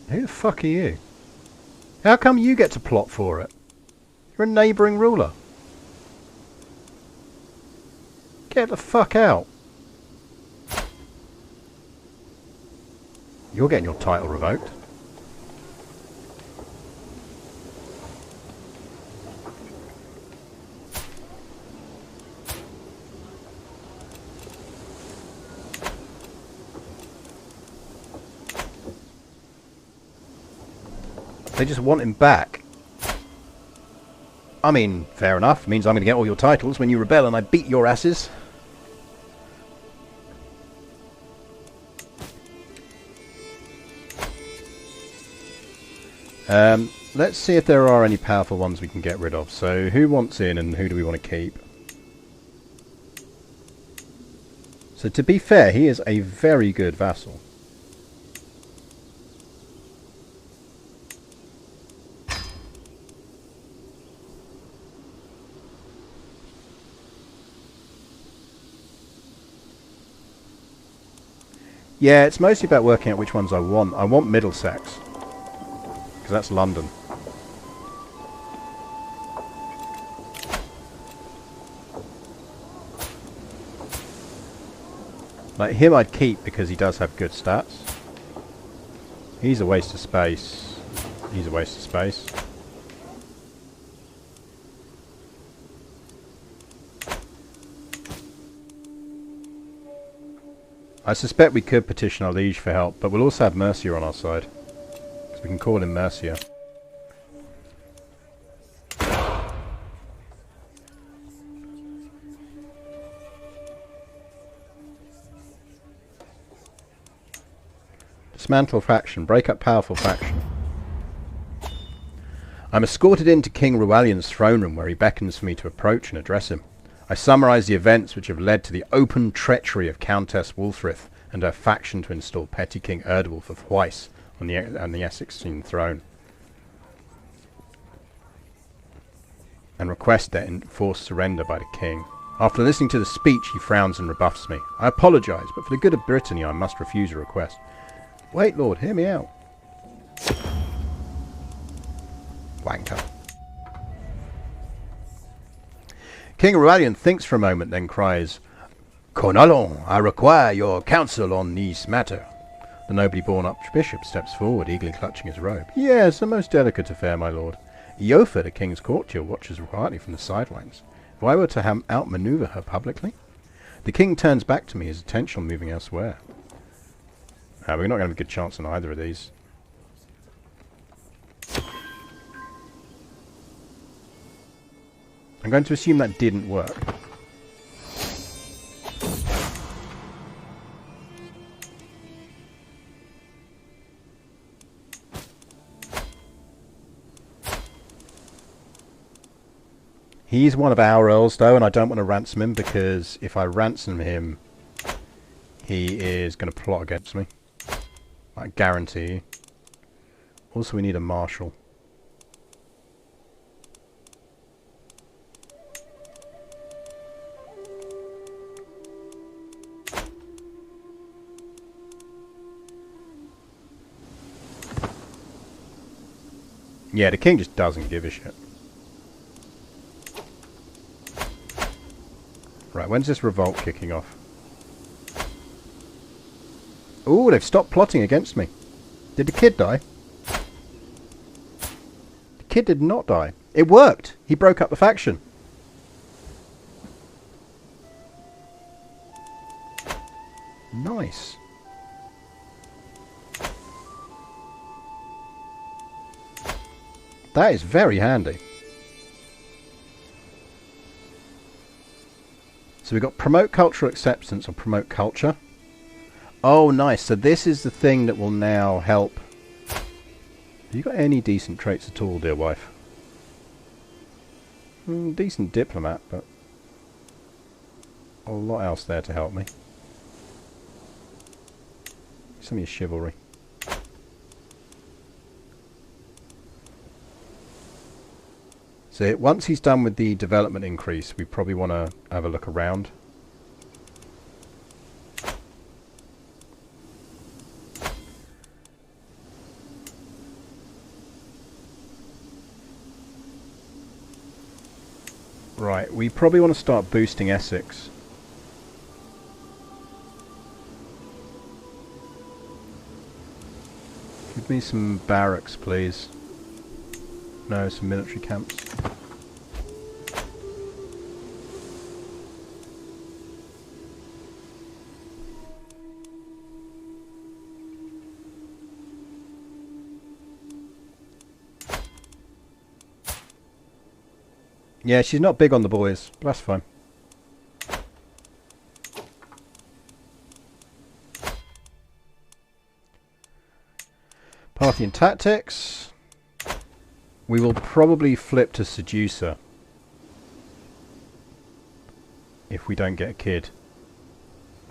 Who the fuck are you? How come you get to plot for it? You're a neighbouring ruler. Get the fuck out. You're getting your title revoked. They just want him back. I mean, fair enough. It means I'm going to get all your titles when you rebel and I beat your asses. Let's see if there are any powerful ones we can get rid of. So, who wants in and who do we want to keep? So, to be fair, he is a very good vassal. Yeah, it's mostly about working out which ones I want. I want Middlesex. Because that's London. Like him I'd keep because he does have good stats. He's a waste of space. He's a waste of space. I suspect we could petition our liege for help, but we'll also have Mercia on our side. So we can call him Mercia. Dismantle faction. Break up powerful faction. I'm escorted into King Rualian's throne room where he beckons for me to approach and address him. I summarise the events which have led to the open treachery of Countess Wulfrith and her faction to install Petty King Erdwulf of Hweiss on the Essexine throne, and request their enforced surrender by the king. After listening to the speech, he frowns and rebuffs me. I apologise, but for the good of Brittany, I must refuse a request. Wait, Lord, hear me out. Wanker. King Aurelian thinks for a moment, then cries, Cornelon, I require your counsel on this matter. The nobly born Archbishop steps forward, eagerly clutching his robe. Yes, a most delicate affair, my lord. Eofa, the king's courtier, watches quietly from the sidelines. If I were to outmaneuver her publicly? The king turns back to me, his attention moving elsewhere. We're not going to have a good chance on either of these. I'm going to assume that didn't work. He's one of our earls, though, and I don't want to ransom him, because if I ransom him, he is going to plot against me. I guarantee you. Also, we need a marshal. Yeah, the king just doesn't give a shit. Right, when's this revolt kicking off? Ooh, they've stopped plotting against me. Did the kid die? The kid did not die. It worked! He broke up the faction. Nice. That is very handy. So we've got promote cultural acceptance or promote culture. Oh, nice. So this is the thing that will now help. Have you got any decent traits at all, dear wife? Decent diplomat, but a lot else there to help me. Some of your chivalry. So once he's done with the development increase, we probably want to have a look around. Right, we probably want to start boosting Essex. Give me some barracks, please. No, some military camps. Yeah, she's not big on the boys, but that's fine. Parthian tactics. We will probably flip to seducer if we don't get a kid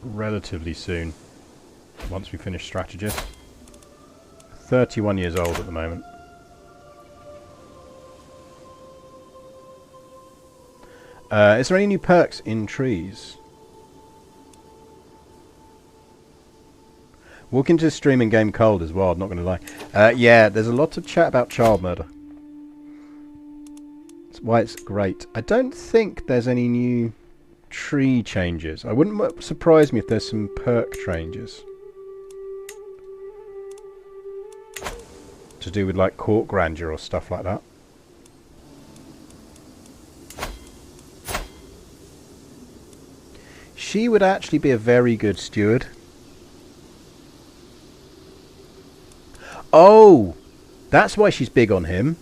relatively soon once we finish strategist. 31 years old at the moment. Is there any new perks in trees? Walk into the stream and game cold as well, I'm not going to lie. Yeah, there's a lot of chat about child murder. That's why it's great. I don't think there's any new tree changes. I wouldn't surprise me if there's some perk changes. To do with like court grandeur or stuff like that. She would actually be a very good steward. Oh! That's why she's big on him.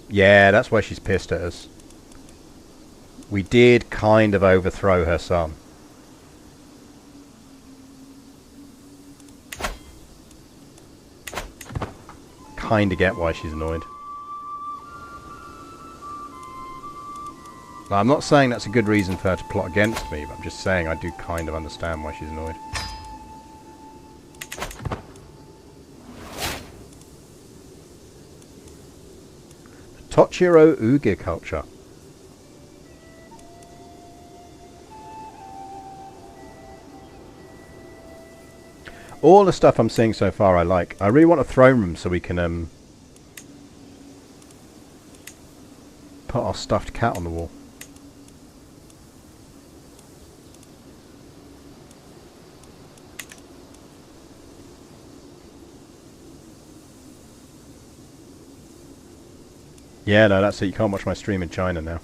Yeah, that's why she's pissed at us. We did kind of overthrow her son. Kind of get why she's annoyed. Now, I'm not saying that's a good reason for her to plot against me, but I'm just saying I do kind of understand why she's annoyed. Tochiro Uge culture. All the stuff I'm seeing so far I like. I really want a throne room so we can put our stuffed cat on the wall. Yeah, no, that's it. You can't watch my stream in China now.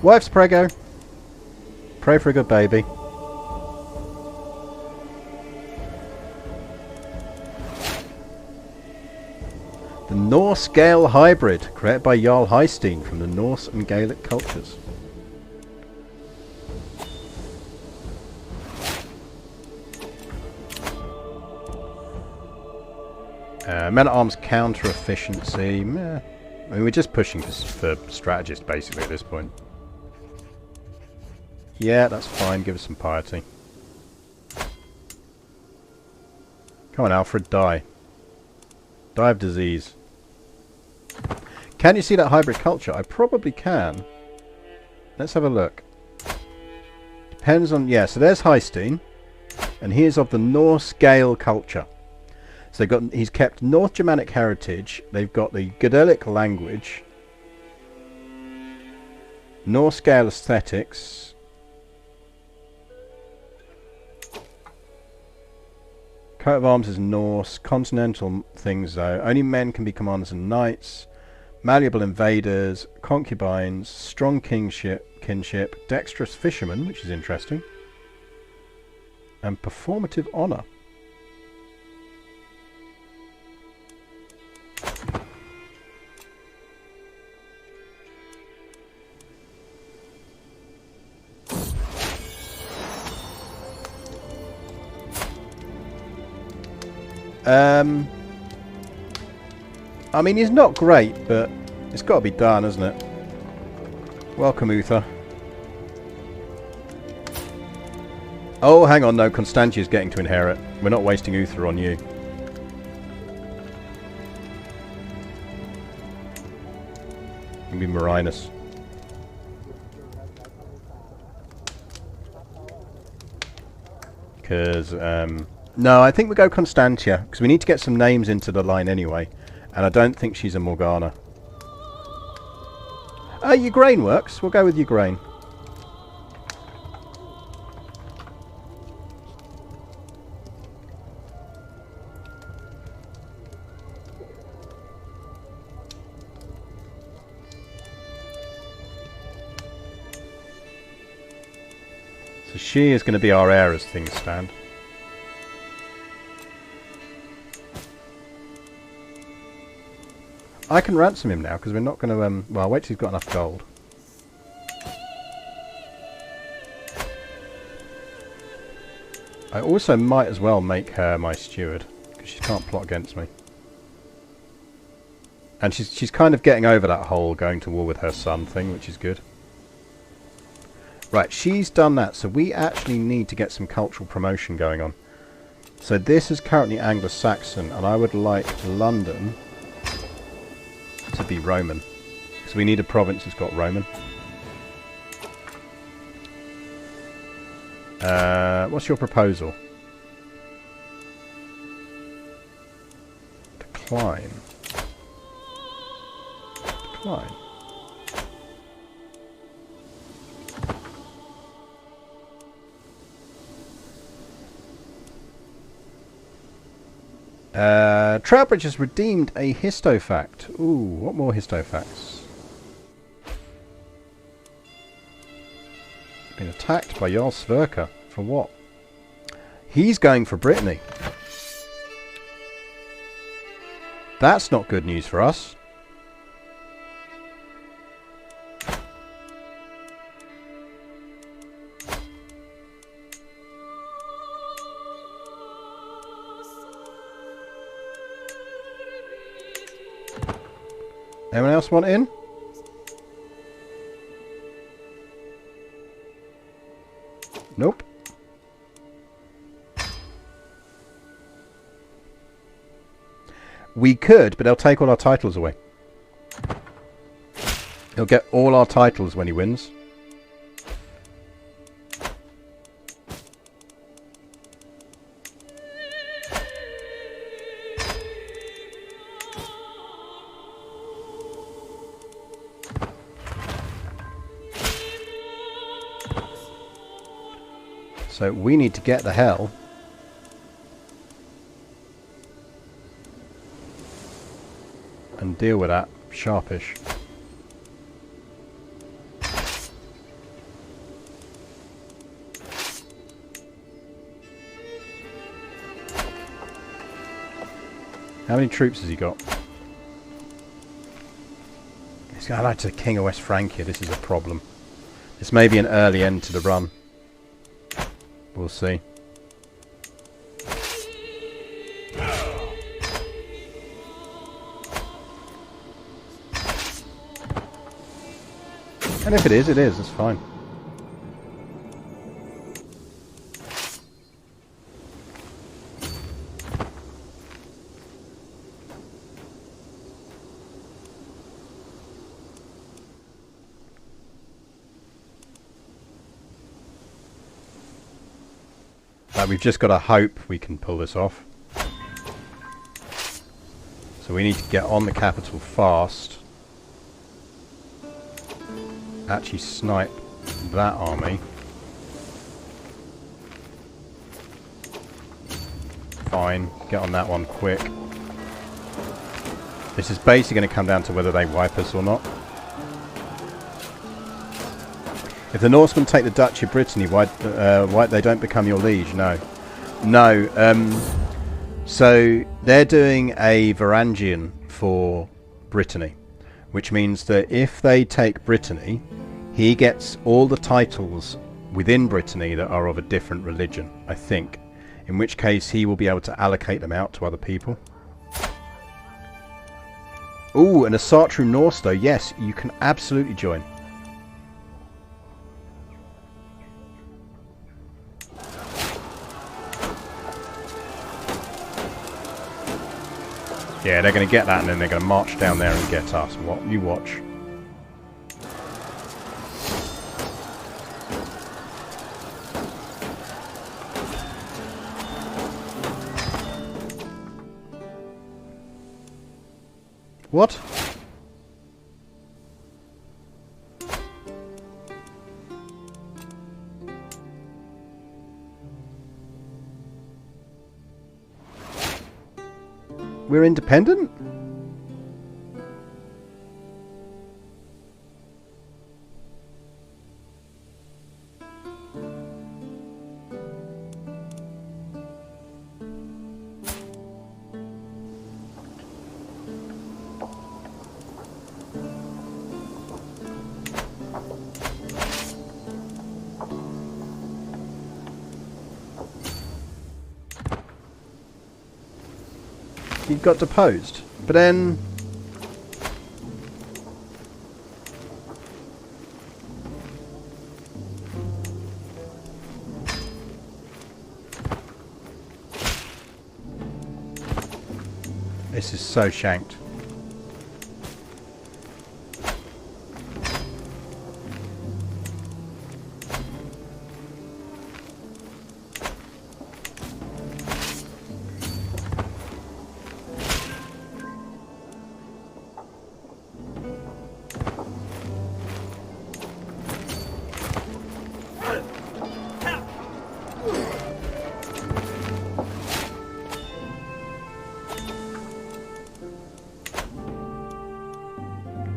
Wife's prego. Pray for a good baby. The Norse-Gael hybrid, created by Jarl Heistein from the Norse and Gaelic cultures. Men-at-arms counter efficiency. Meh. I mean, we're just pushing for strategist basically at this point. Yeah, that's fine. Give us some piety. Come on, Alfred, die. Die of disease. Can you see that hybrid culture? I probably can. Let's have a look. Depends on... Yeah, so there's Heistein. And he is of the Norse Gael culture. So he's kept North Germanic heritage. They've got the Gaelic language. Norse Gael aesthetics. Coat of arms is Norse. Continental things though. Only men can be commanders and knights. Malleable invaders. Concubines. Strong kinship. Dexterous fishermen, which is interesting. And performative honour. I mean, he's not great, but it's got to be done, hasn't it? Welcome, Uther. Oh, hang on, no, Constantia's getting to inherit. We're not wasting Uther on you. It'll be Marinus. Because, no, I think we go Constantia, because we need to get some names into the line anyway. And I don't think she's a Morgana. Ukraine works. We'll go with Ukraine. So she is going to be our heir as things stand. I can ransom him now because we're not going to... well, wait till he's got enough gold. I also might as well make her my steward because she can't plot against me. And she's kind of getting over that whole going to war with her son thing, which is good. Right, she's done that, so we actually need to get some cultural promotion going on. So this is currently Anglo-Saxon, and I would like London to be Roman. Because we need a province that's got Roman. What's your proposal? Decline. Decline. Trowbridge has redeemed a histofact. Ooh, what more histofacts? Been attacked by Jarl Sverker. For what? He's going for Brittany. That's not good news for us. Anyone else want in? Nope. We could, but they'll take all our titles away. He'll get all our titles when he wins. So we need to get the hell and deal with that sharpish. How many troops has he got? He's got like to King of West Francia. This is a problem. This may be an early end to the run. We'll see. And if it is, it's fine. We've just got to hope we can pull this off. So we need to get on the capital fast. Actually snipe that army. Fine, get on that one quick. This is basically going to come down to whether they wipe us or not. If the Norsemen take the Duchy of Brittany, why they don't become your liege? No. So they're doing a Varangian for Brittany, which means that if they take Brittany, he gets all the titles within Brittany that are of a different religion, I think. In which case he will be able to allocate them out to other people. Ooh, and a Sartru Norse though, yes, you can absolutely join. Yeah, they're going to get that and then they're going to march down there and get us. What? You watch. What? We're independent? He got deposed, but then this is so shanked.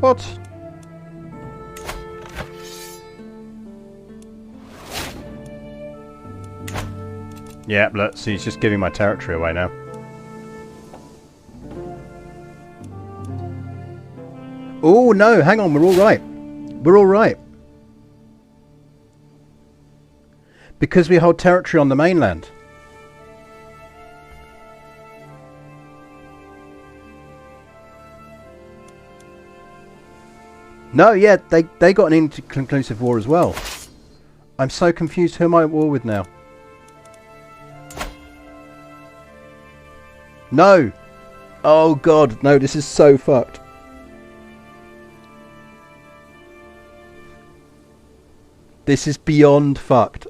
What? Yeah, look, see, he's just giving my territory away now. Oh, no, hang on, we're all right. We're all right. Because we hold territory on the mainland. No, yeah, they got an inconclusive war as well. I'm so confused. Who am I at war with now? No! Oh god, no, this is so fucked. This is beyond fucked.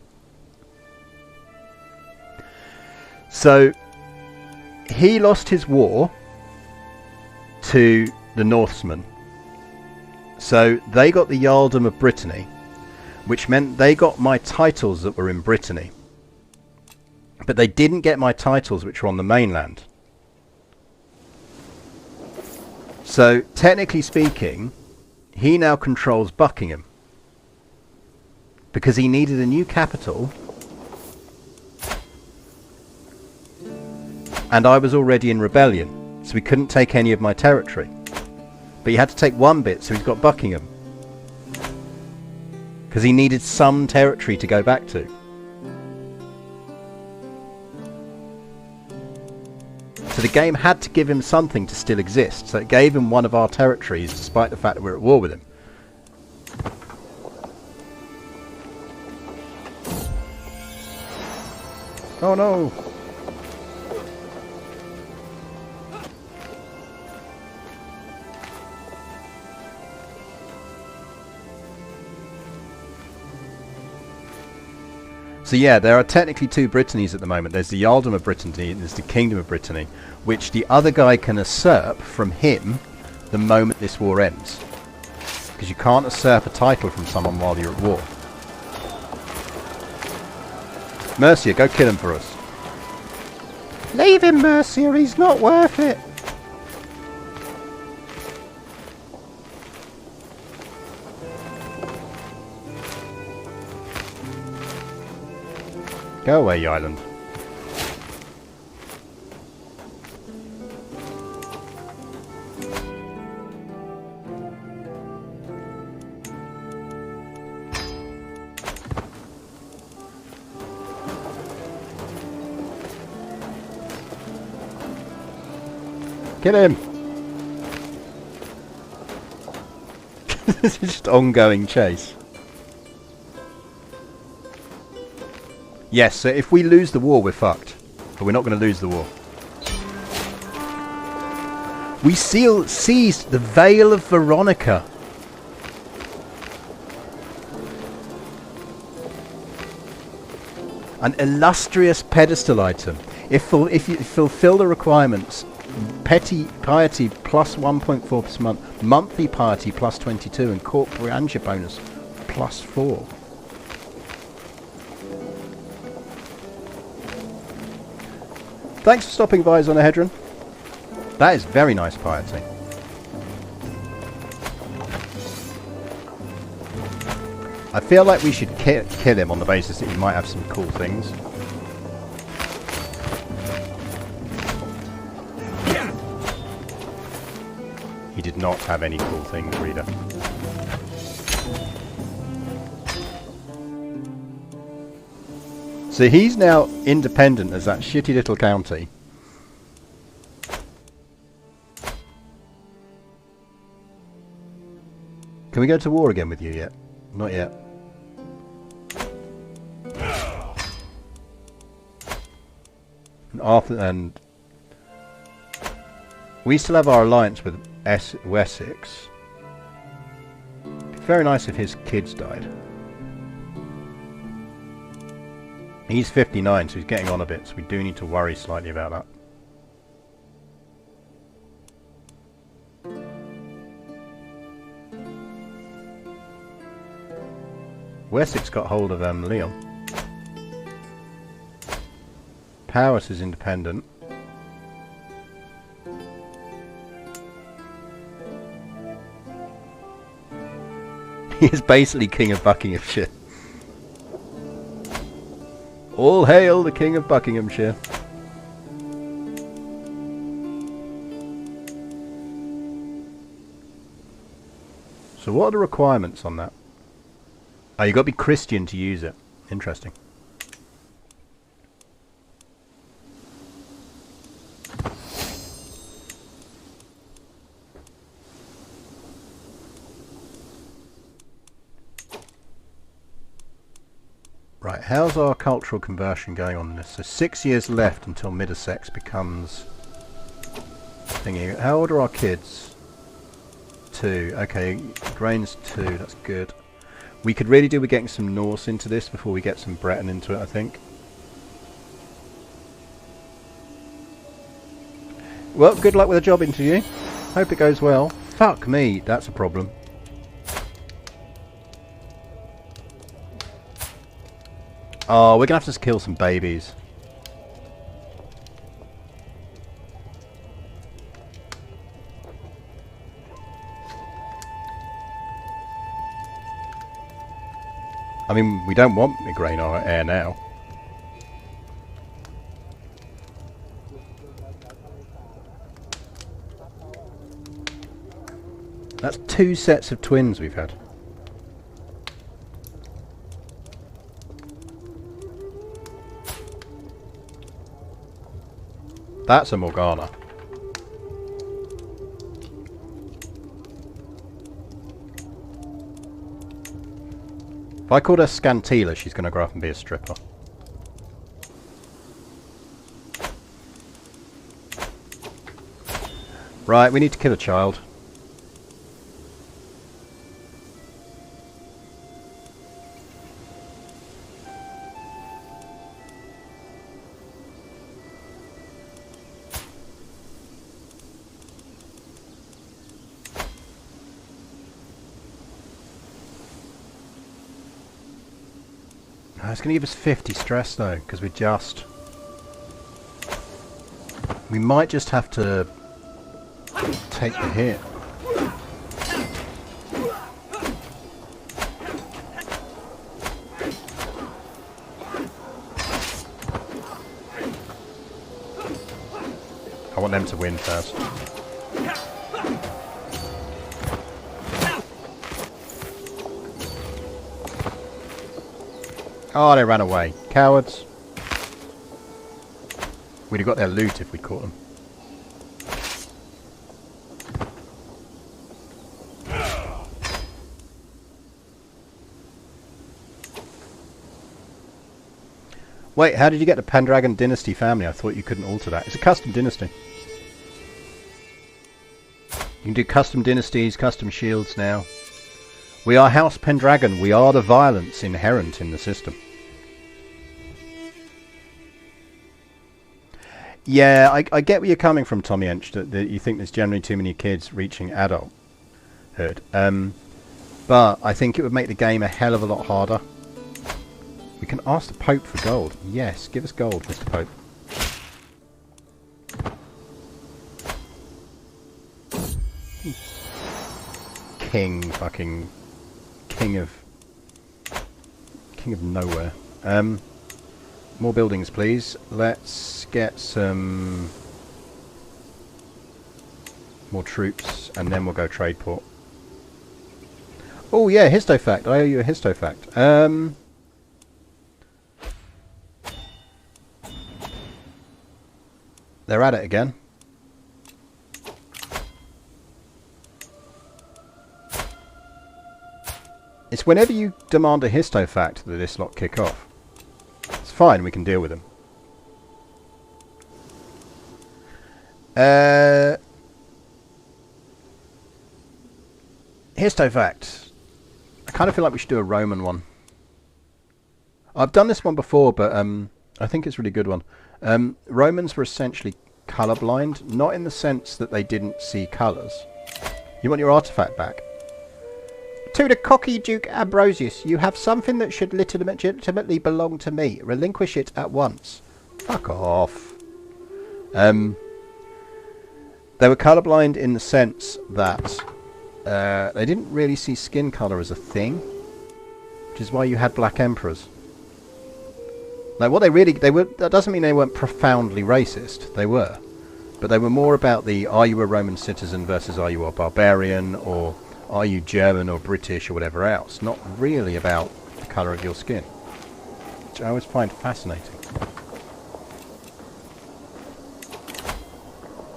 So, he lost his war to the Northmen. So they got the Earldom of Brittany, which meant they got my titles that were in Brittany. But they didn't get my titles which were on the mainland. So, technically speaking, he now controls Buckingham. Because he needed a new capital. And I was already in rebellion, so he couldn't take any of my territory. But he had to take one bit, so he's got Buckingham. Because he needed some territory to go back to. So the game had to give him something to still exist. So it gave him one of our territories, despite the fact that we're at war with him. Oh no! So yeah, there are technically two Brittanies at the moment. There's the Earldom of Brittany and there's the Kingdom of Brittany, which the other guy can usurp from him the moment this war ends. Because you can't usurp a title from someone while you're at war. Mercia, go kill him for us. Leave him, Mercia, he's not worth it. Go away, you island. Kill him! This is just ongoing chase. Yes, so if we lose the war, we're fucked. But we're not going to lose the war. We seized the Vale of Veronica. An illustrious pedestal item. If you fulfill the requirements, petty piety plus 1.4 per month, monthly piety plus 22, and court grandeur bonus plus 4. Thanks for stopping by, Zonahedron. That is very nice piety. I feel like we should kill him on the basis that he might have some cool things. He did not have any cool things, reader. So he's now independent as that shitty little county. Can we go to war again with you yet? Not yet. And Arthur and we still have our alliance with Wessex. It'd be very nice if his kids died. He's 59, so he's getting on a bit, so we do need to worry slightly about that. Wessex got hold of Leon. Powis is independent. He is basically King of Buckinghamshire. All hail the King of Buckinghamshire. So what are the requirements on that? Oh, you've got to be Christian to use it. Interesting. Right, how's our cultural conversion going on in this? So 6 years left until Middlesex becomes thingy. How old are our kids? 2. Okay, grain's 2, that's good. We could really do with getting some Norse into this before we get some Breton into it, I think. Well, good luck with the job interview. Hope it goes well. Fuck me, that's a problem. Oh, we're gonna have to kill some babies. I mean, we don't want Migraine or air now. That's 2 sets of twins we've had. That's a Morgana. If I called her Scantila, she's going to grow up and be a stripper. Right, we need to kill a child. It's going to give us 50 stress though, because we might just have to take the hit. I want them to win first. Oh, they ran away. Cowards. We'd have got their loot if we caught them. Wait, how did you get the Pendragon Dynasty family? I thought you couldn't alter that. It's a custom dynasty. You can do custom dynasties, custom shields now. We are House Pendragon. We are the violence inherent in the system. Yeah, I get where you're coming from, Tommy Ench, that you think there's generally too many kids reaching adulthood. But I think it would make the game a hell of a lot harder. We can ask the Pope for gold. Yes, give us gold, Mr. Pope. Fucking king of nowhere. More buildings, please. Let's get some more troops, and then we'll go trade port. Oh yeah, histofact. I owe you a histofact. They're at it again. It's whenever you demand a histofact that this lot kick off. It's fine, we can deal with them. Histofact. I kind of feel like we should do a Roman one. I've done this one before, but I think it's a really good one. Romans were essentially colourblind, not in the sense that they didn't see colours. You want your artifact back? To the cocky Duke Ambrosius, you have something that should legitimately belong to me. Relinquish it at once. Fuck off. They were colourblind in the sense that they didn't really see skin colour as a thing, which is why you had black emperors. Like what they were, that doesn't mean they weren't profoundly racist. They were, but they were more about the are you a Roman citizen versus are you a barbarian, or are you German or British or whatever else. Not really about the colour of your skin, which I always find fascinating.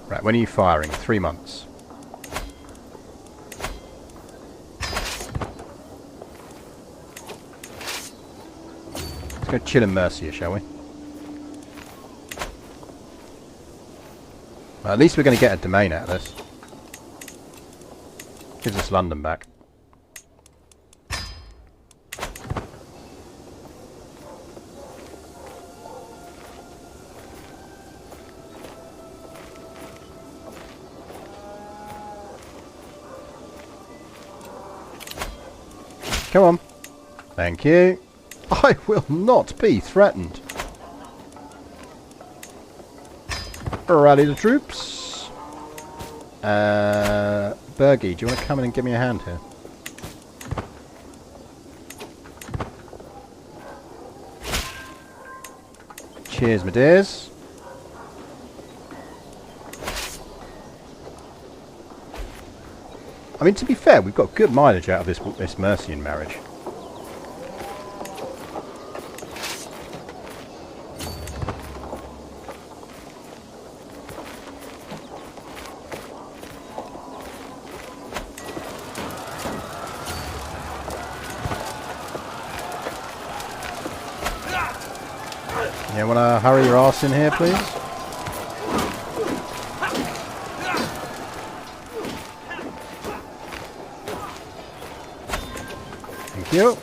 Right, when are you firing? 3 months. Let's go chill in Mercia, shall we? Well, at least we're going to get a domain out of this. Gives us London back. Come on. Thank you. I will not be threatened. Rally the troops. Bergie, do you want to come in and give me a hand here? Cheers, my dears. I mean, to be fair, we've got good mileage out of this Mercian marriage. You want to hurry your ass in here, please? you.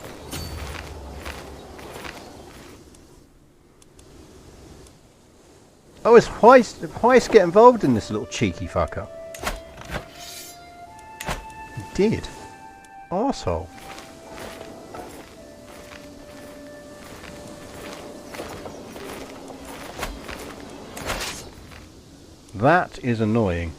Oh, it's Heist get involved in this little cheeky fucker. He did. Arsehole. That is annoying.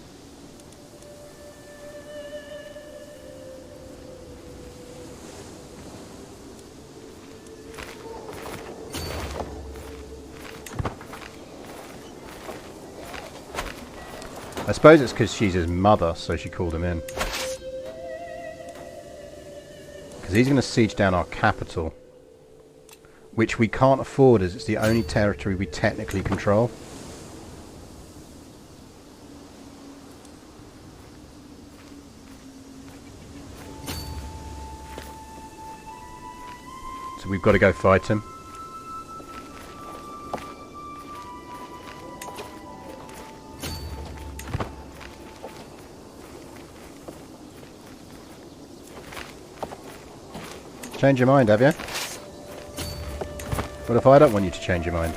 I suppose it's because she's his mother, so she called him in. Because he's going to siege down our capital. Which we can't afford as it's the only territory we technically control. So we've got to go fight him. Change your mind, have you? What if I don't want you to change your mind?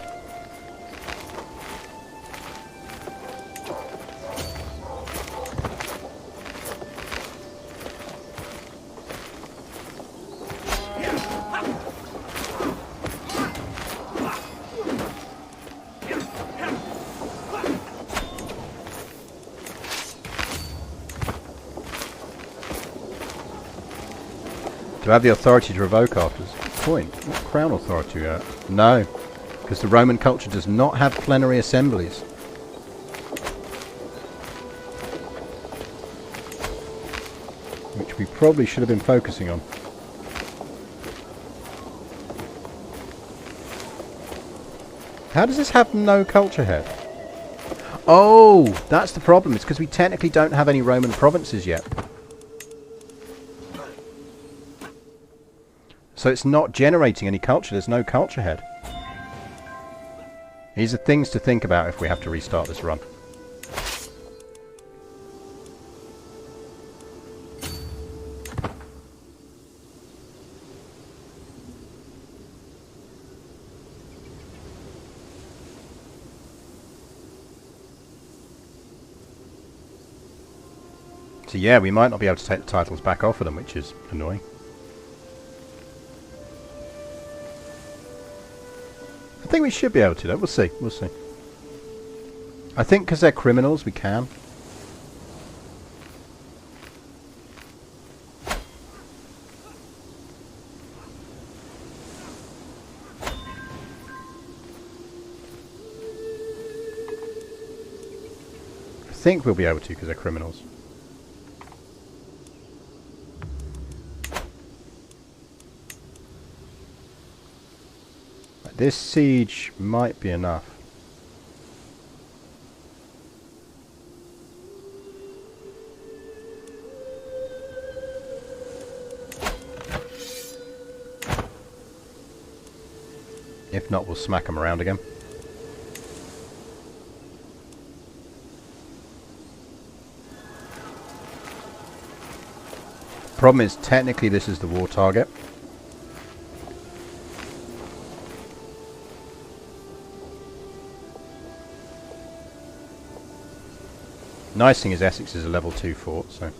Do I have the authority to revoke after this point? What crown authority? No, because the Roman culture does not have plenary assemblies. Which we probably should have been focusing on. How does this have no culture head? Oh, that's the problem. It's because we technically don't have any Roman provinces yet. So it's not generating any culture. There's no culture head. These are things to think about if we have to restart this run. So yeah, we might not be able to take the titles back off of them, which is annoying. I think we should be able to, though. We'll see. We'll see. I think because they're criminals, we can. I think we'll be able to because they're criminals. This siege might be enough. If not, we'll smack them around again. Problem is, technically this is the war target. Nice thing is Essex is a level 2 fort, so...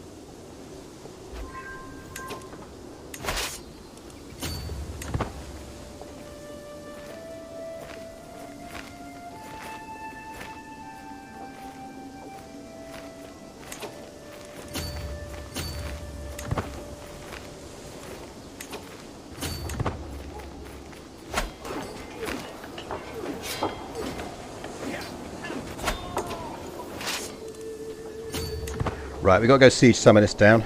Right, we've got to go siege some of this down.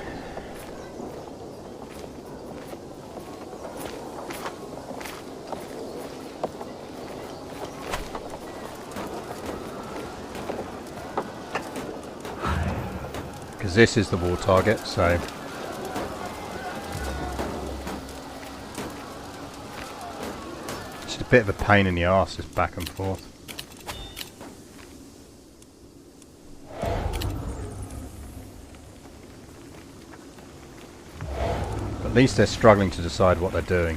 Because this is the war target, so... It's just a bit of a pain in the arse, this back and forth. At least they're struggling to decide what they're doing.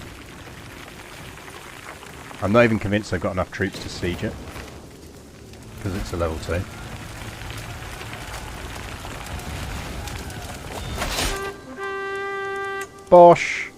I'm not even convinced they've got enough troops to siege it, because it's a level 2. Bosh!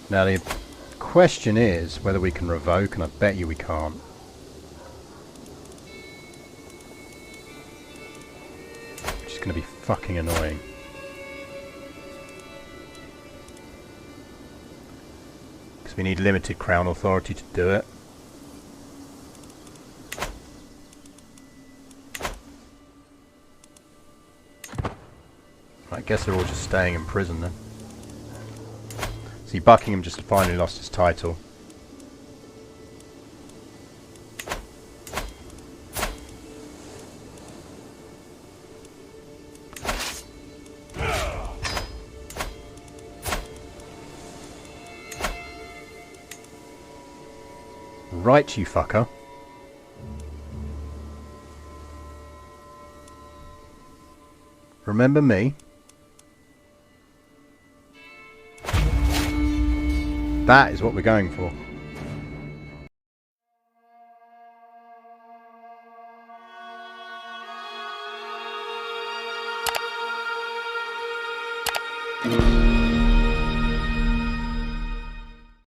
Now the question is whether we can revoke, and I bet you we can't. Which is going to be fucking annoying. Because we need limited crown authority to do it. I guess they're all just staying in prison then. See, Buckingham just finally lost his title. Right, you fucker. Remember me? That is what we're going for.